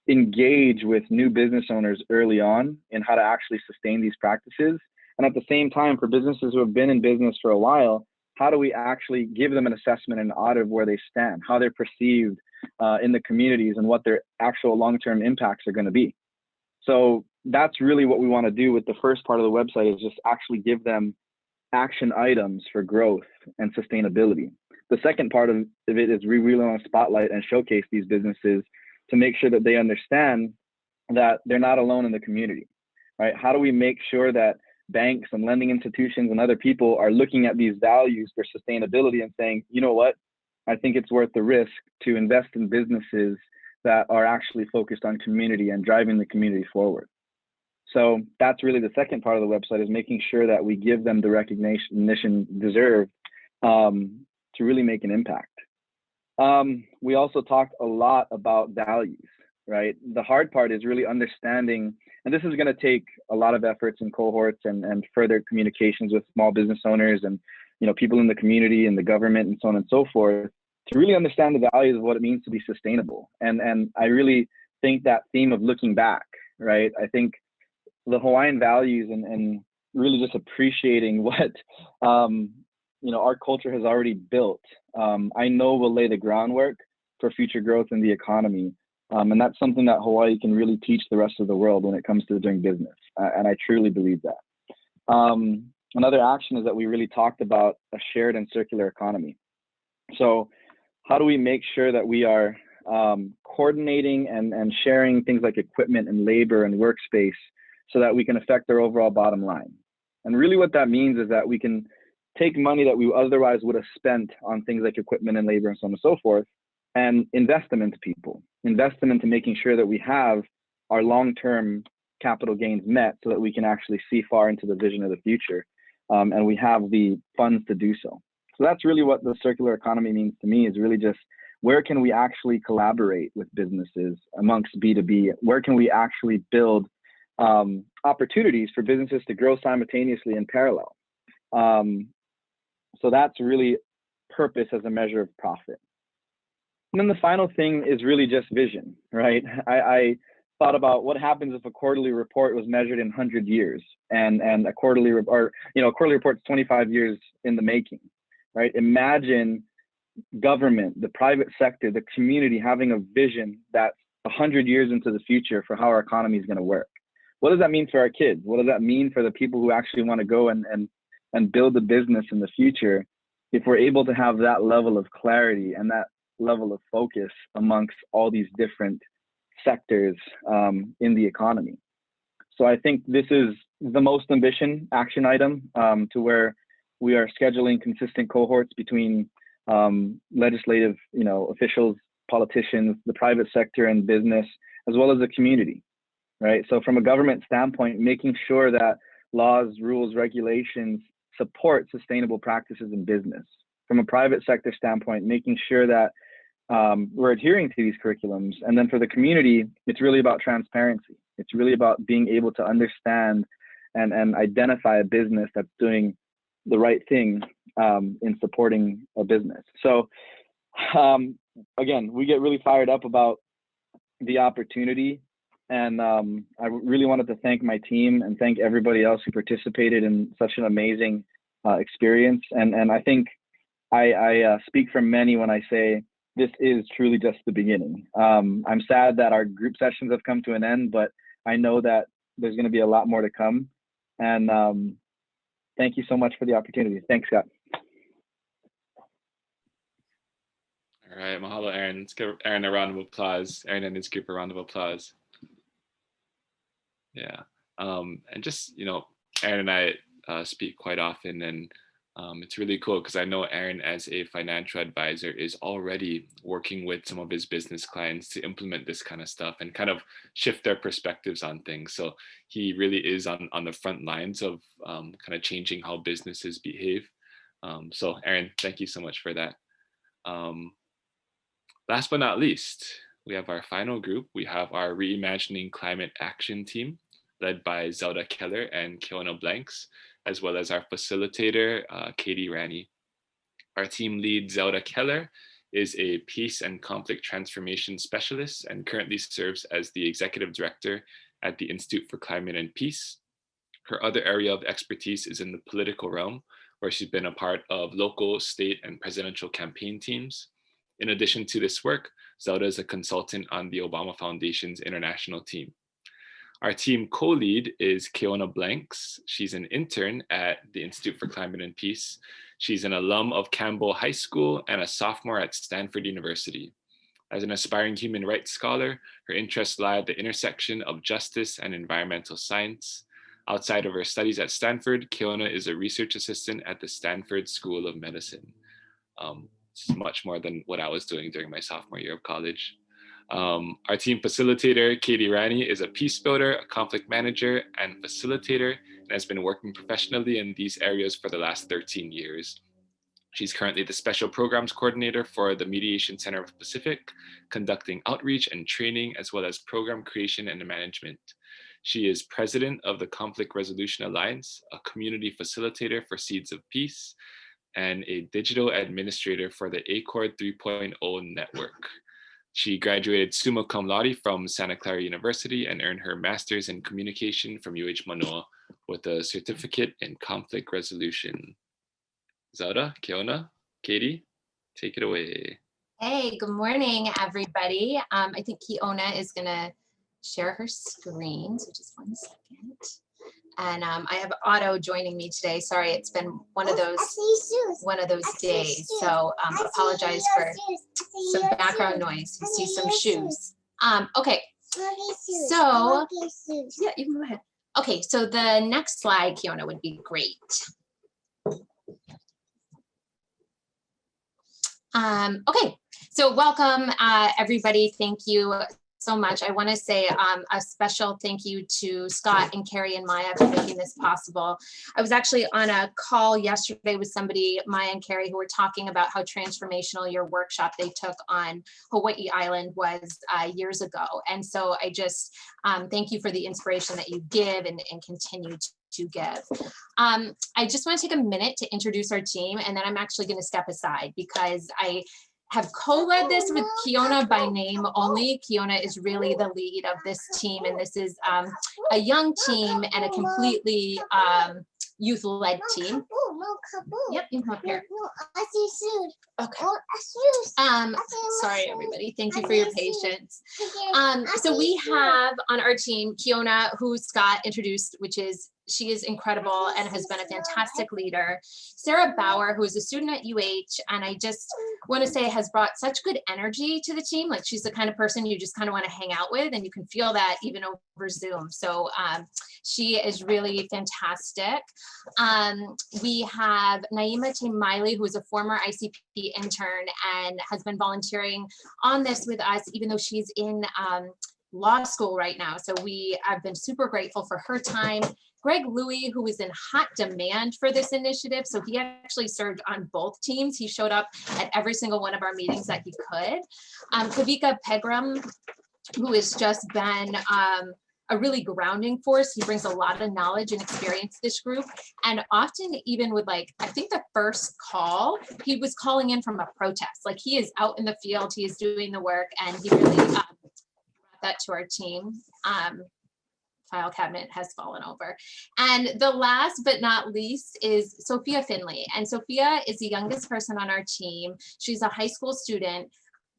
engage with new business owners early on in how to actually sustain these practices, and at the same time for businesses who have been in business for a while, how do we actually give them an assessment and audit of where they stand, how they're perceived in the communities, and what their actual long-term impacts are going to be? So that's really what we want to do with the first part of the website, is just actually give them action items for growth and sustainability. The second part of it is we really want to spotlight and showcase these businesses to make sure that they understand that they're not alone in the community, right? How do we make sure that banks and lending institutions and other people are looking at these values for sustainability and saying, you know what, I think it's worth the risk to invest in businesses that are actually focused on community and driving the community forward. So that's really the second part of the website, is making sure that we give them the recognition deserved to really make an impact. We also talked a lot about values, right? The hard part is really understanding, and this is going to take a lot of efforts and cohorts and further communications with small business owners and, you know, people in the community and the government and so on and so forth, to really understand the values of what it means to be sustainable. And I really think that theme of looking back, right? I think the Hawaiian values and really just appreciating what you know, our culture has already built, I know will lay the groundwork for future growth in the economy. And that's something that Hawaii can really teach the rest of the world when it comes to doing business. And I truly believe that. Another action is that we really talked about a shared and circular economy. So how do we make sure that we are coordinating and sharing things like equipment and labor and workspace so that we can affect our overall bottom line? And really what that means is that we can take money that we otherwise would have spent on things like equipment and labor and so on and so forth, and invest them into people, invest them into making sure that we have our long-term capital gains met so that we can actually see far into the vision of the future, and we have the funds to do so. So that's really what the circular economy means to me, is really just where can we actually collaborate with businesses amongst B2B? Where can we actually build opportunities for businesses to grow simultaneously in parallel? So that's really purpose as a measure of profit. And then the final thing is really just vision, right? I thought about what happens if a quarterly report was measured in 100 years, and a quarterly report, you know, a quarterly report is 25 years in the making, right? Imagine government, the private sector, the community having a vision that's 100 years into the future for how our economy is going to work. What does that mean for our kids? What does that mean for the people who actually want to go and build a business in the future, if we're able to have that level of clarity and that level of focus amongst all these different sectors in the economy? So I think this is the most ambitious action item, to where we are scheduling consistent cohorts between legislative, you know, officials, politicians, the private sector and business, as well as the community, right? So from a government standpoint, making sure that laws, rules, regulations support sustainable practices in business. From a private sector standpoint, making sure that we're adhering to these curriculums. And then for the community, it's really about transparency. It's really about being able to understand and identify a business that's doing the right thing in supporting a business. So again, we get really fired up about the opportunity. And I really wanted to thank my team and thank everybody else who participated in such an amazing experience. And I think I speak for many when I say this is truly just the beginning. I'm sad that our group sessions have come to an end, but I know that there's going to be a lot more to come. And thank you so much for the opportunity. Thanks, Scott. All right, mahalo, Aaron. Let's give Aaron a round of applause. Aaron and his group a round of applause. Yeah, and just, you know, Aaron and I speak quite often, and it's really cool because I know Aaron, as a financial advisor, is already working with some of his business clients to implement this kind of stuff and kind of shift their perspectives on things. So he really is on the front lines of kind of changing how businesses behave. So Aaron, thank you so much for that. Last but not least, we have our final group. We have our Reimagining Climate Action team, led by Zelda Keller and Keona Blanks, as well as our facilitator, Katie Rani. Our team lead, Zelda Keller, is a peace and conflict transformation specialist and currently serves as the executive director at the Institute for Climate and Peace. Her other area of expertise is in the political realm, where she's been a part of local, state, and presidential campaign teams. In addition to this work, Zelda is a consultant on the Obama Foundation's international team. Our team co-lead is Keona Blanks. She's an intern at the Institute for Climate and Peace. She's an alum of Campbell High School and a sophomore at Stanford University. As an aspiring human rights scholar, her interests lie at the intersection of justice and environmental science. Outside of her studies at Stanford, Keona is a research assistant at the Stanford School of Medicine. It's much more than what I was doing during my sophomore year of college. Our team facilitator, Katie Rani, is a peace builder, a conflict manager, and facilitator, and has been working professionally in these areas for the last 13 years. She's currently the special programs coordinator for the Mediation Center of the Pacific, conducting outreach and training, as well as program creation and management. She is president of the Conflict Resolution Alliance, a community facilitator for Cieds of Peace, and a digital administrator for the ACORD 3.0 network. She graduated summa cum laude from Santa Clara University and earned her master's in communication from Mānoa with a certificate in conflict resolution. Zelda, Keona, Katie, take it away. Hey, good morning, everybody. I think Keona is gonna share her screen, so just 1 second. And I have Otto joining me today. Sorry, it's been one of those days. So apologize for some background noise. You see some shoes. Okay, so yeah, you can go ahead. Okay, so the next slide, Keona, would be great. Okay, so welcome everybody. Thank you so much. I want to say a special thank you to Scott and Kerrie and Maya for making this possible. I was actually on a call yesterday with somebody, Maya and Kerrie, who were talking about how transformational your workshop they took on Hawaii Island was years ago. And so I just thank you for the inspiration that you give and continue to give. I just want to take a minute to introduce our team, and then I'm actually going to step aside because I have co-led this with Keona by name only. Keona is really the lead of this team, and this is a young team and a completely youth-led team. Yep, you can come up here. Okay. Sorry, everybody. Thank you for your patience. So we have on our team Keona, who Scott introduced, she is incredible and has been a fantastic leader. Sarah Bauer, who is a student at UH, and I just want to say has brought such good energy to the team. Like, she's the kind of person you just kind of want to hang out with, and you can feel that even over Zoom. So she is really fantastic. We have Naima Miley, who is a former ICP intern and has been volunteering on this with us, even though she's in law school right now. So I've been super grateful for her time. Greg Louie, who was in hot demand for this initiative. So he actually served on both teams. He showed up at every single one of our meetings that he could. Kavika Pegram, who has just been a really grounding force. He brings a lot of knowledge and experience to this group. And often even with I think the first call, he was calling in from a protest. Like he is out in the field, he is doing the work, and he really brought that to our team. File cabinet has fallen over. And the last but not least is Sophia Finley. And Sophia is the youngest person on our team. She's a high school student.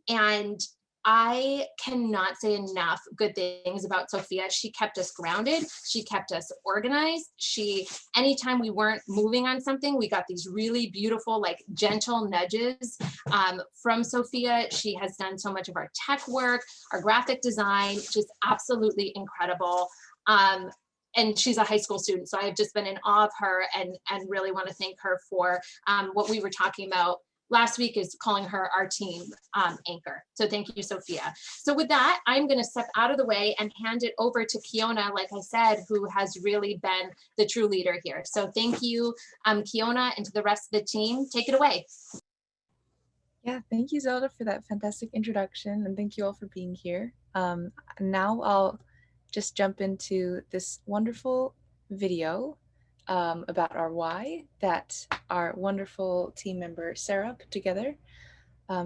And I cannot say enough good things about Sophia. She kept us grounded. She kept us organized. Anytime we weren't moving on something, we got these really beautiful, gentle nudges from Sophia. She has done so much of our tech work, our graphic design, just absolutely incredible. And she's a high school student. So I've just been in awe of her and really want to thank her for what we were talking about last week, is calling her our team anchor. So thank you, Sophia. So with that, I'm going to step out of the way and hand it over to Kiona, like I said, who has really been the true leader here. So thank you, Kiona, and to the rest of the team. Take it away. Yeah, thank you, Zelda, for that fantastic introduction, and thank you all for being here. Now I'll just jump into this wonderful video about our why that our wonderful team member Sarah put together.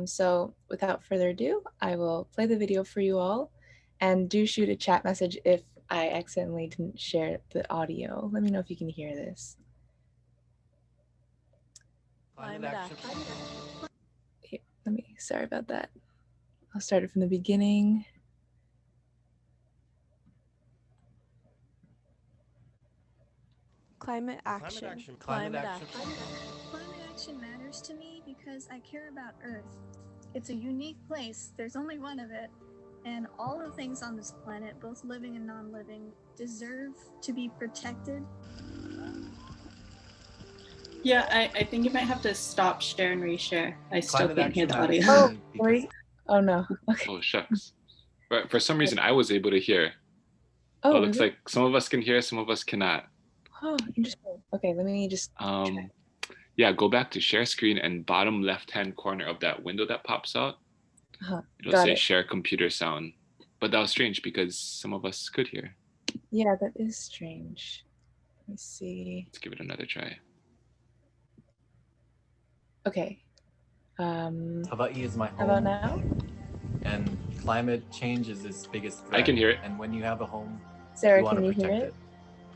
So without further ado, I will play the video for you all, and do shoot a chat message if I accidentally didn't share the audio. Let me know if you can hear this. Here, sorry about that. I'll start it from the beginning. Climate action. Climate action. Climate action matters to me because I care about Earth. It's a unique place. There's only one of it. And all the things on this planet, both living and non-living, deserve to be protected. Yeah, I think you might have to stop share and reshare. I still can't hear the audio. Oh, sorry. Oh no. Okay. Oh, shucks. But for some reason, I was able to hear. Oh, it looks like some of us can hear, some of us cannot. Oh, interesting. Okay, let me just yeah, go back to share screen, and bottom left-hand corner of that window that pops out, it'll say share computer sound. But that was strange because some of us could hear. Yeah, that is strange. Let me see. Let's give it another try. Okay. How about use my home? How about now? And climate change is its biggest threat. I can hear it. And when you have a home, Sarah, you want can to you hear protect it? it.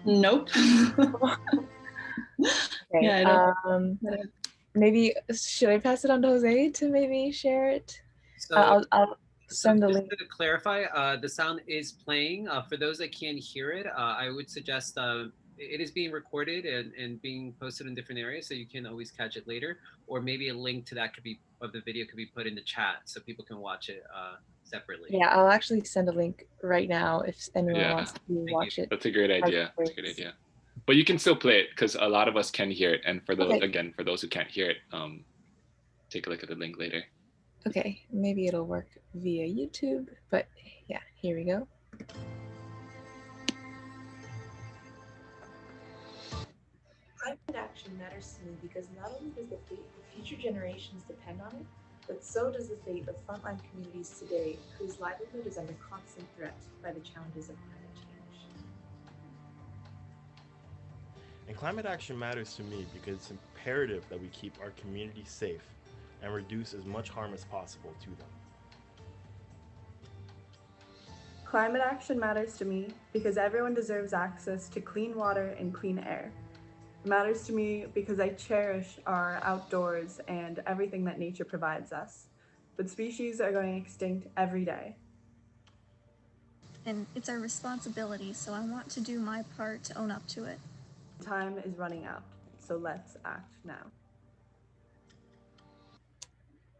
Nope. Okay. Yeah, maybe should I pass it on to Jose to maybe share it? So, I'll send the just link. to clarify, the sound is playing. For those that can't hear it, I would suggest it is being recorded and being posted in different areas, so you can always catch it later. Or maybe a link to that of the video could be put in the chat so people can watch it separately. Yeah, I'll actually send a link right now if anyone wants to watch it. That's a great idea. That's a good idea. But you can still play it because a lot of us can hear it. And for those, again, for those who can't hear it, take a look at the link later. Okay, maybe it'll work via YouTube, but yeah, here we go. Climate action matters to me because not only does the fate of future generations depend on it, but so does the fate of frontline communities today whose livelihood is under constant threat by the challenges of climate change. And climate action matters to me because it's imperative that we keep our communities safe and reduce as much harm as possible to them. Climate action matters to me because everyone deserves access to clean water and clean air. It matters to me because I cherish our outdoors and everything that nature provides us. But species are going extinct every day. And it's our responsibility, so I want to do my part to own up to it. Time is running out, so let's act now.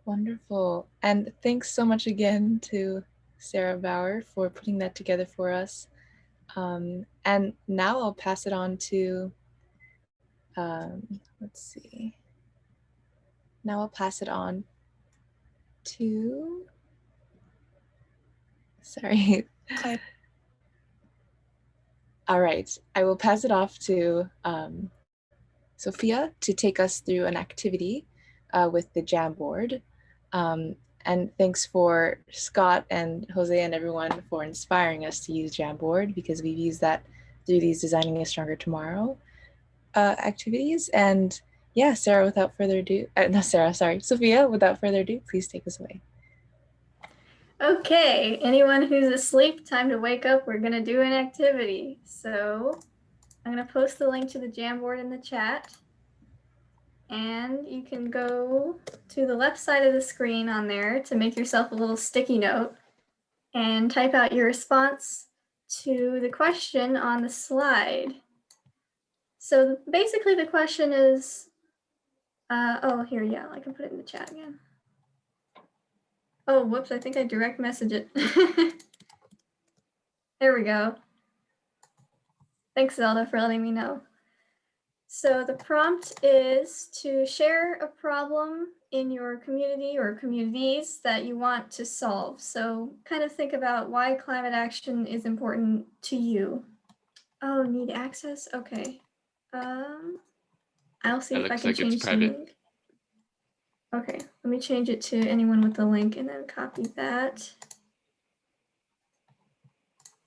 Wonderful. And thanks so much again to Sarah Bauer for putting that together for us. And now I'll pass it on to, let's see. Now I'll pass it on to, sorry, All right, I will pass it off to Sophia to take us through an activity with the Jamboard. And thanks for Scott and Jose and everyone for inspiring us to use Jamboard, because we've used that through these Designing a Stronger Tomorrow activities. And yeah, Sarah, without further ado, no, Sarah, sorry, Sophia, without further ado, please take us away. Okay, anyone who's asleep, time to wake up. We're gonna do an activity. So I'm gonna post the link to the Jamboard in the chat. And you can go to the left side of the screen on there to make yourself a little sticky note and type out your response to the question on the slide. So basically the question is, oh, here, yeah, I can put it in the chat again. Oh, whoops, I think I direct message it. There we go. Thanks, Zelda, for letting me know. So the prompt is to share a problem in your community or communities that you want to solve. So kind of think about why climate action is important to you. Oh, need access? Okay. I'll see if I can change the link. Okay, let me change it to anyone with the link and then copy that.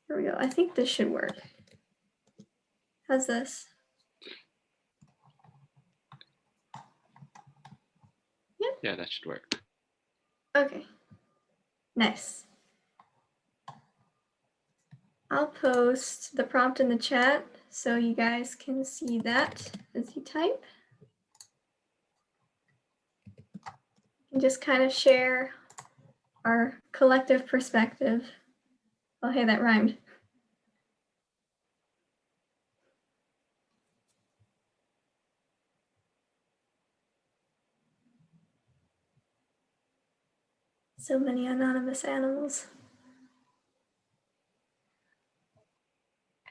Here we go. I think this should work. How's this? Yep. Yeah, that should work. Okay, nice. I'll post the prompt in the chat so you guys can see that as you type. And just kind of share our collective perspective. Oh, hey, that rhymed. So many anonymous animals.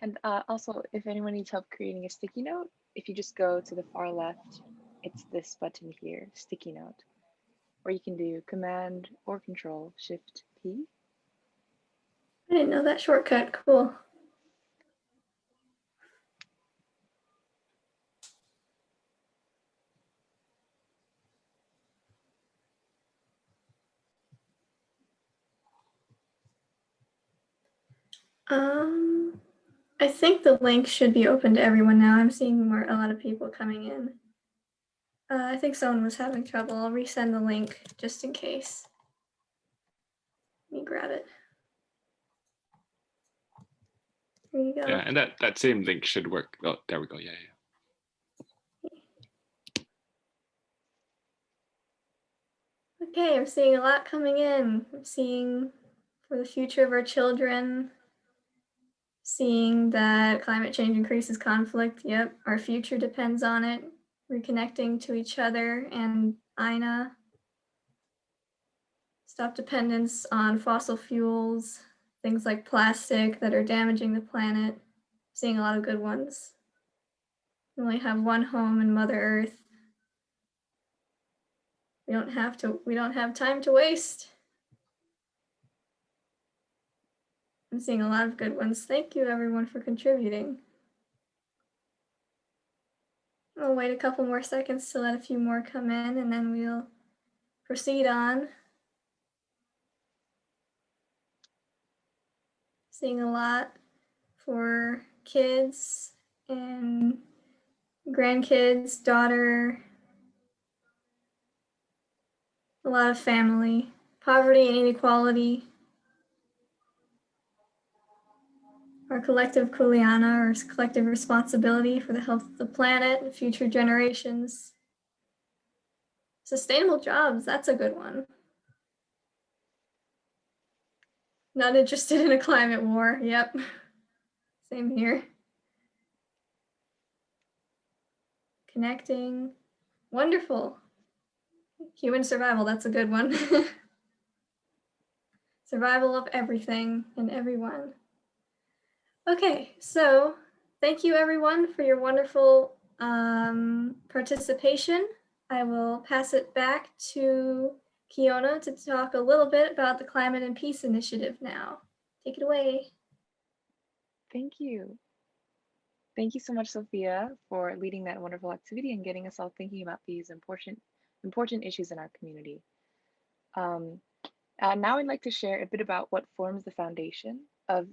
And also, if anyone needs help creating a sticky note, if you just go to the far left, it's this button here, sticky note, or you can do Command or Control Shift P. I didn't know that shortcut. Cool. I think the link should be open to everyone now. I'm seeing a lot of people coming in. I think someone was having trouble. I'll resend the link just in case. Let me grab it. There you go. Yeah, and that same link should work. Oh, there we go. Yeah, yeah. Okay, I'm seeing a lot coming in. I'm seeing for the future of our children, seeing that climate change increases conflict. Yep, our future depends on it. Reconnecting to each other and Ina. Stop dependence on fossil fuels, things like plastic that are damaging the planet. Seeing a lot of good ones. We only have one home in Mother Earth. We don't have time to waste. I'm seeing a lot of good ones. Thank you everyone for contributing. I'll wait a couple more seconds to let a few more come in and then we'll proceed on. Seeing a lot for kids and grandkids, daughter, a lot of family, poverty and inequality. Our collective kuleana, or collective responsibility for the health of the planet and future generations. Sustainable jobs, that's a good one. Not interested in a climate war, yep. Same here. Connecting, wonderful. Human survival, that's a good one. Survival of everything and everyone. Okay, so thank you everyone for your wonderful participation. I will pass it back to Kiona to talk a little bit about the Climate and Peace Initiative now. take it away. Thank you. Thank you so much, Sophia, for leading that wonderful activity and getting us all thinking about these important issues in our community. Now I'd like to share a bit about what forms the foundation of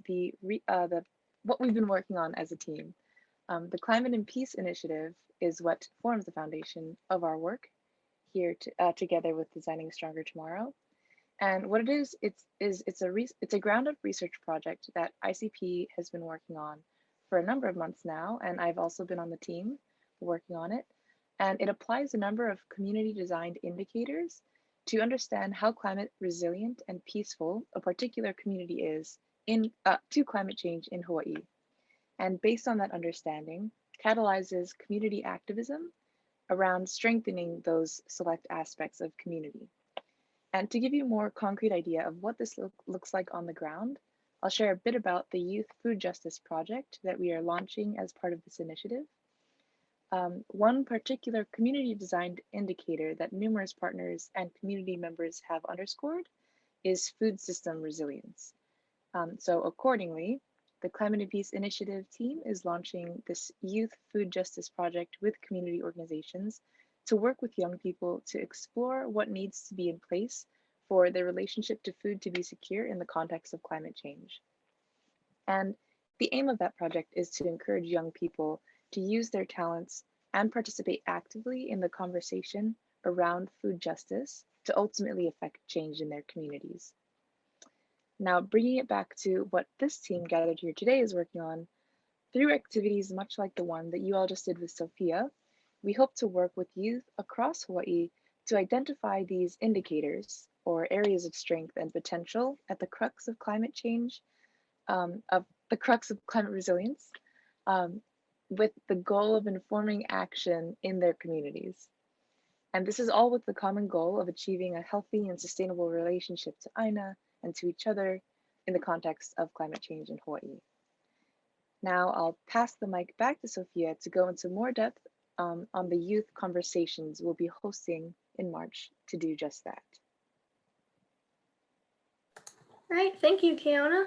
what we've been working on as a team. The Climate and Peace Initiative is what forms the foundation of our work here together with Designing a Stronger Tomorrow. And what it is, it's a ground-up research project that ICP has been working on for a number of months now, and I've also been on the team working on it. And it applies a number of community-designed indicators to understand how climate resilient and peaceful a particular community is to climate change in Hawaii. And based on that understanding, catalyzes community activism around strengthening those select aspects of community. And to give you a more concrete idea of what this looks like on the ground, I'll share a bit about the Youth Food Justice Project that we are launching as part of this initiative. One particular community-designed indicator that numerous partners and community members have underscored is food system resilience. So accordingly, the Climate and Peace Initiative team is launching this Youth Food Justice Project with community organizations to work with young people to explore what needs to be in place for their relationship to food to be secure in the context of climate change. And the aim of that project is to encourage young people to use their talents and participate actively in the conversation around food justice to ultimately affect change in their communities. Now, bringing it back to what this team gathered here today is working on, through activities much like the one that you all just did with Sophia, we hope to work with youth across Hawaii to identify these indicators or areas of strength and potential at the crux of climate change, of the crux of climate resilience, with the goal of informing action in their communities. And this is all with the common goal of achieving a healthy and sustainable relationship to Aina and to each other in the context of climate change in Hawaii. Now I'll pass the mic back to Sophia to go into more depth on the youth conversations we'll be hosting in March to do just that. All right, thank you, Kiona.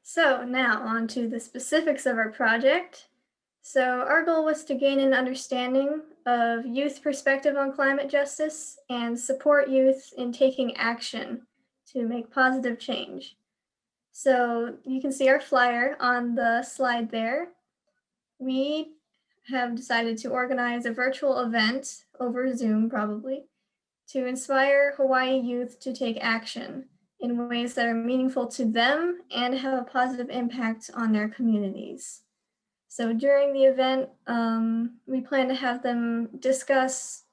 So now on to the specifics of our project. So our goal was to gain an understanding of youth perspective on climate justice and support youth in taking action to make positive change. So you can see our flyer on the slide there. We have decided to organize a virtual event over Zoom probably to inspire Hawaii youth to take action in ways that are meaningful to them and have a positive impact on their communities. So during the event, we plan to have them discuss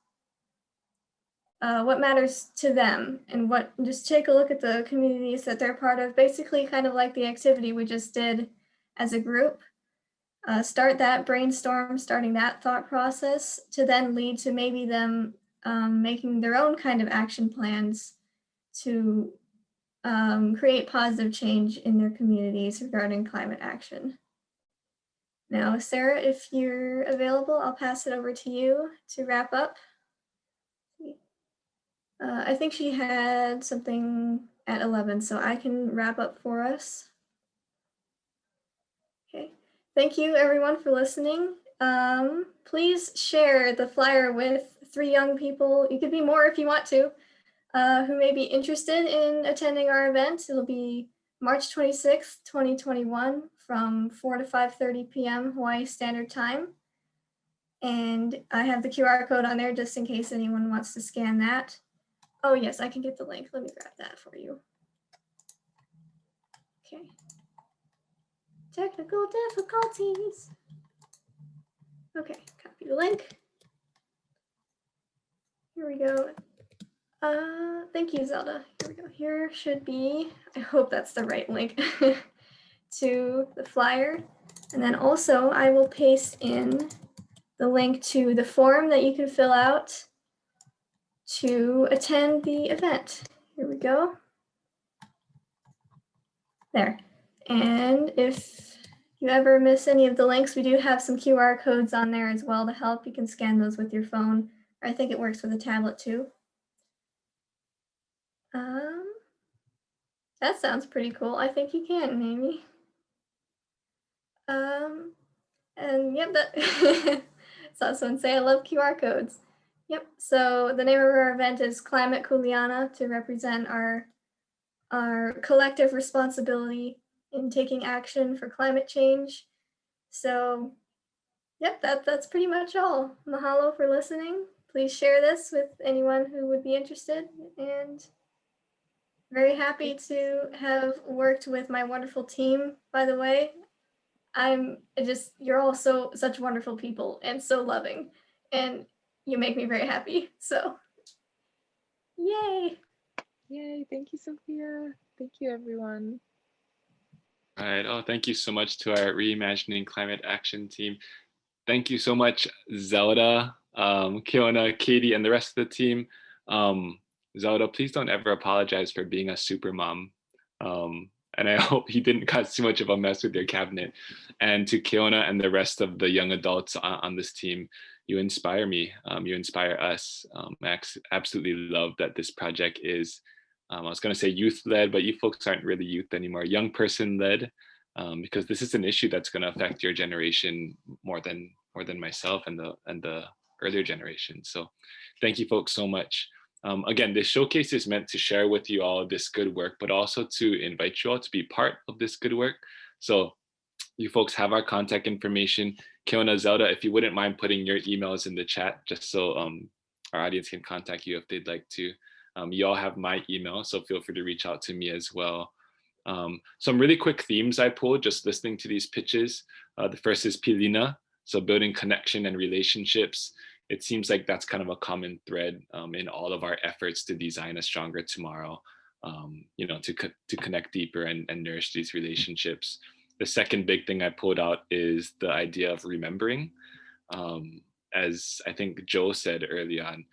what matters to them and just take a look at the communities that they're part of, basically kind of like the activity we just did as a group. Start that brainstorm, starting that thought process to then lead to maybe them making their own kind of action plans to create positive change in their communities regarding climate action. Now, Sarah, if you're available, I'll pass it over to you to wrap up. I think she had something at 11, so I can wrap up for us. Okay, thank you everyone for listening. Please share the flyer with 3 young people. You could be more if you want to, who may be interested in attending our event. It'll be March 26th, 2021 from 4 to 5:30 p.m. Hawaii Standard Time. And I have the QR code on there just in case anyone wants to scan that. Oh yes, I can get the link. Let me grab that for you. Okay. Technical difficulties. Okay, copy the link. Here we go. Thank you, Zelda. Here we go. Here should be, I hope that's the right link to the flyer. And then also I will paste in the link to the form that you can fill out to attend the event. Here we go. There. And if you ever miss any of the links, we do have some QR codes on there as well to help. You can scan those with your phone. I think it works with a tablet too. That sounds pretty cool. I think you can, Amy. And yep, that saw someone say I love QR codes. Yep. So the name of our event is Climate Kuleana, to represent our collective responsibility in taking action for climate change. So yep, that's pretty much all. Mahalo for listening. Please share this with anyone who would be interested, and very happy to have worked with my wonderful team, by the way. You're all such wonderful people and so loving, and you make me very happy. So yay. Yay, thank you, Sophia. Thank you, everyone. All right. Oh, thank you so much to our Reimagining Climate Action team. Thank you so much, Zelda, Kiona, Katie, and the rest of the team. Zelda, please don't ever apologize for being a super mom. And I hope you didn't cause too much of a mess with your cabinet. And to Kiona and the rest of the young adults on this team, you inspire me. You inspire us. I absolutely love that this project is, I was going to say youth-led, but you folks aren't really youth anymore, young person-led, because this is an issue that's going to affect your generation more than myself and the earlier generation. So thank you folks so much. Again, this showcase is meant to share with you all this good work, but also to invite you all to be part of this good work. So you folks have our contact information. Kiona, Zelda, if you wouldn't mind putting your emails in the chat, just so our audience can contact you if they'd like to. You all have my email, so feel free to reach out to me as well. Some really quick themes I pulled just listening to these pitches. The first is Pilina, so building connection and relationships. It seems like that's kind of a common thread in all of our efforts to design a stronger tomorrow, to connect deeper and nourish these relationships. The second big thing I pulled out is the idea of remembering. As I think Joe said early on,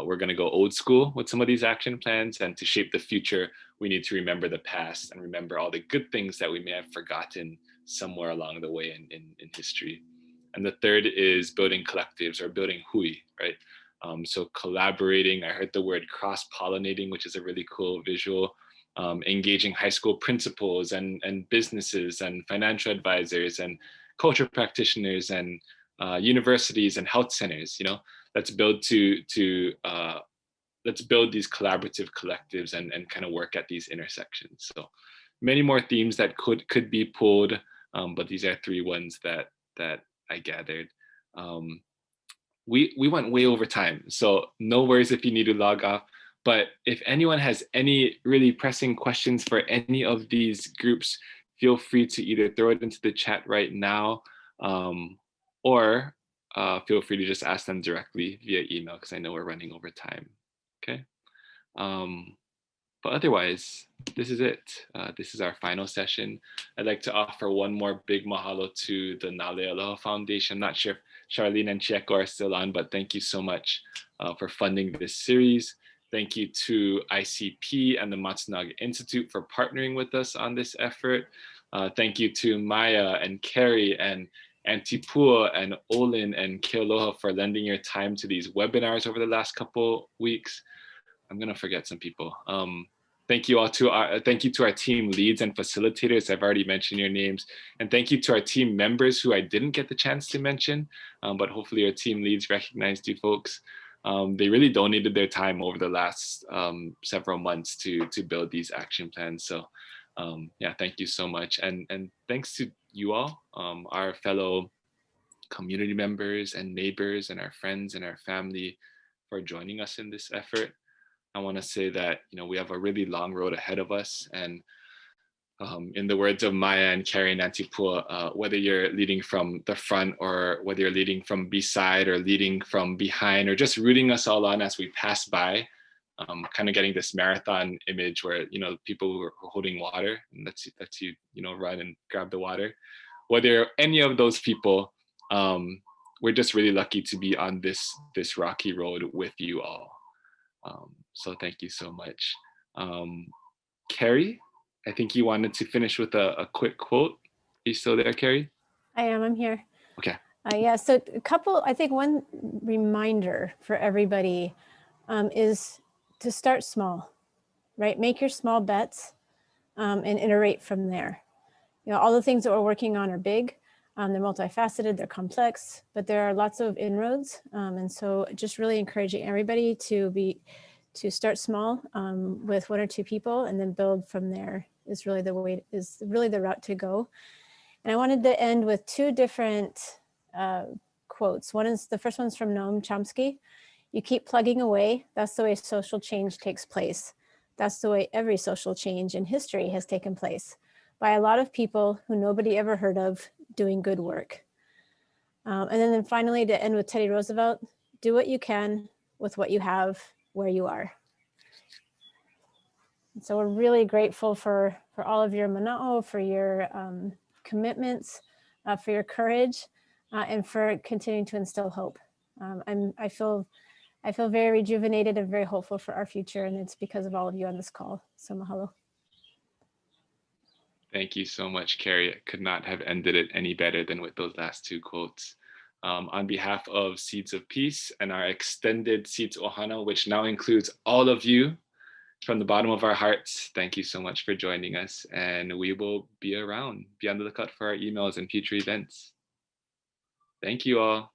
we're going to go old school with some of these action plans, and to shape the future, we need to remember the past and remember all the good things that we may have forgotten somewhere along the way in history. And the third is building collectives, or building hui, right? So collaborating, I heard the word cross-pollinating, which is a really cool visual, engaging high school principals and businesses and financial advisors and culture practitioners and universities and health centers. Let's build let's build these collaborative collectives and kind of work at these intersections. So many more themes that could be pulled, but these are three ones that I gathered. We went way over time, so no worries if you need to log off. But if anyone has any really pressing questions for any of these groups, feel free to either throw it into the chat right now, or feel free to just ask them directly via email, because I know we're running over time. Okay. But otherwise, this is it. This is our final session. I'd like to offer one more big mahalo to the Nā Lei Aloha Foundation. I'm not sure if Charlene and Chieko are still on, but thank you so much for funding this series. Thank you to ICP and the Matsunaga Institute for partnering with us on this effort. Thank you to Maya and Kerrie and Antipua and Olin and Kealoha for lending your time to these webinars over the last couple weeks. I'm gonna forget some people. Thank you all to our team leads and facilitators. I've already mentioned your names. And thank you to our team members who I didn't get the chance to mention, but hopefully our team leads recognized you folks. They really donated their time over the last several months to build these action plans. So yeah, thank you so much. And thanks to you all, our fellow community members and neighbors and our friends and our family for joining us in this effort. I want to say that, we have a really long road ahead of us. And in the words of Maya and Kerrie and Antipua, whether you're leading from the front or whether you're leading from beside or leading from behind or just rooting us all on as we pass by, kind of getting this marathon image where, people who are holding water, and that's you, run and grab the water. Whether any of those people, we're just really lucky to be on this rocky road with you all. So thank you so much. Kerrie, I think you wanted to finish with a quick quote. Are you still there, Kerrie? I'm here. Okay. Yeah, so I think one reminder for everybody is to start small, right? Make your small bets. and iterate from there. You know, all the things that we're working on are big. They're multifaceted, they're complex, but there are lots of inroads. And so just really encouraging everybody to start small with 1 or 2 people and then build from there is really the route to go. And I wanted to end with 2 different quotes. The first one's from Noam Chomsky. You keep plugging away. That's the way social change takes place. That's the way every social change in history has taken place, by a lot of people who nobody ever heard of doing good work. And then finally, to end with Teddy Roosevelt, do what you can with what you have where you are. And so we're really grateful for all of your mana'o, for your commitments, for your courage, and for continuing to instill hope. I feel very rejuvenated and very hopeful for our future, and it's because of all of you on this call. So mahalo. Thank you so much, Kerrie. I could not have ended it any better than with those last 2 quotes. On behalf of Cities of Peace and our extended Cities Ohana, which now includes all of you, from the bottom of our hearts, thank you so much for joining us. And we will be around, be on the lookout for our emails and future events. Thank you all.